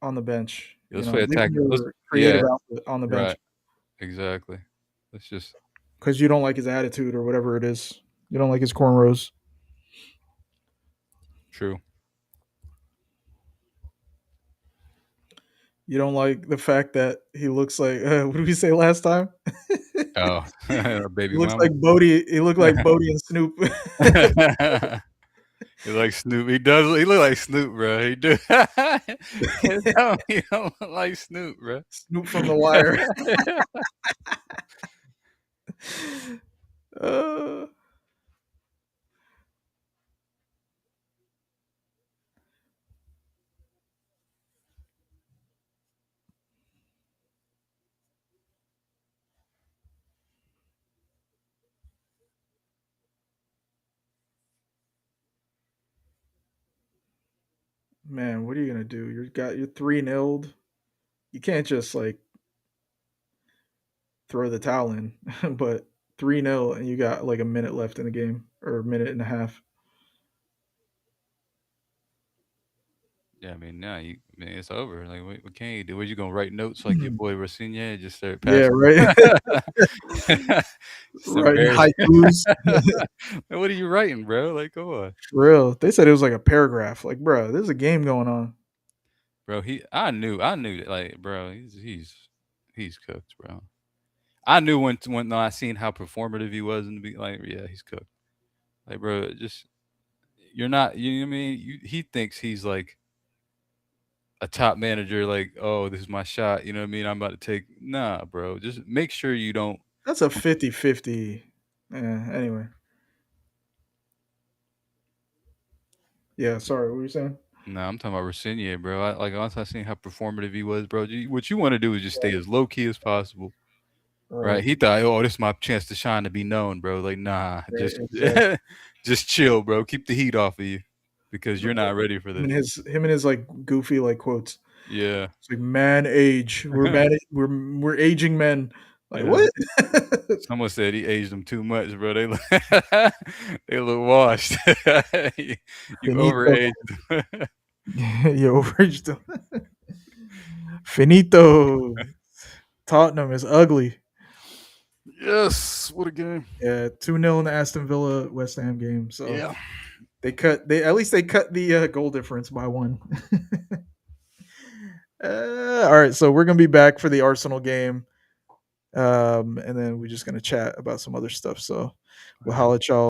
on the bench. let's play Leaving attack. Let's your creative yeah, outlet on the bench right. Exactly. That's just because you don't like his attitude or whatever it is. You don't like his cornrows. true. You don't like the fact that he looks like what did we say last time? Oh, He baby looks mama. like Bodie. He looked like Bodie and Snoop. He like Snoop. He does. He look like Snoop, bro. He do. Can't tell me you don't look like Snoop, bro. Snoop from The Wire. Uh, Man, what are you gonna do? You're 3-0. You can't just like throw the towel in, but 3-0 and you got like a minute left in the game or a minute and a half. Yeah, I mean, nah, man, it's over. Like, what can you do? What you gonna write notes like your Mhm. boy Rafinha and just start Yeah, passing? right. It's Writing embarrassing. haikus. Like, what are you writing, bro? Like, come on, For real. They said it was like a paragraph. Like, bro, there's a game going on. bro. I knew that, like, bro, he's cooked, bro. I knew when I seen how performative he was in the like, yeah, he's cooked. Like, bro, just you're not. You know what I mean? He thinks he's like a top manager. Like, oh, this is my shot. You know what I mean? I'm about to take. Nah, bro. Just make sure you don't. That's a 50-50. Yeah, anyway. Yeah, sorry, what were you saying? Nah, I'm talking about Rosinha, bro. Like once I seen how performative he was, bro. What you want to do is just stay as low key as possible, right? Right. He thought, oh, this is my chance to shine to be known, bro. Like, nah, Right, just exactly. just chill, bro. Keep the heat off of you because you're Right. not ready for this. Him and his like goofy like quotes. Yeah, It's like man age. We're aging men. Like yeah. what? Someone said he aged them too much, bro. They look, they look washed. You Finito. overaged them. You overaged him. Finito. Tottenham is ugly. Yes, what a game. Yeah, 2-0 in the Aston Villa West Ham game. So Yeah. they at least they cut the goal difference by one. All right, so we're gonna be back for the Arsenal game, and then we're just gonna chat about some other stuff. So we'll All right. holla at y'all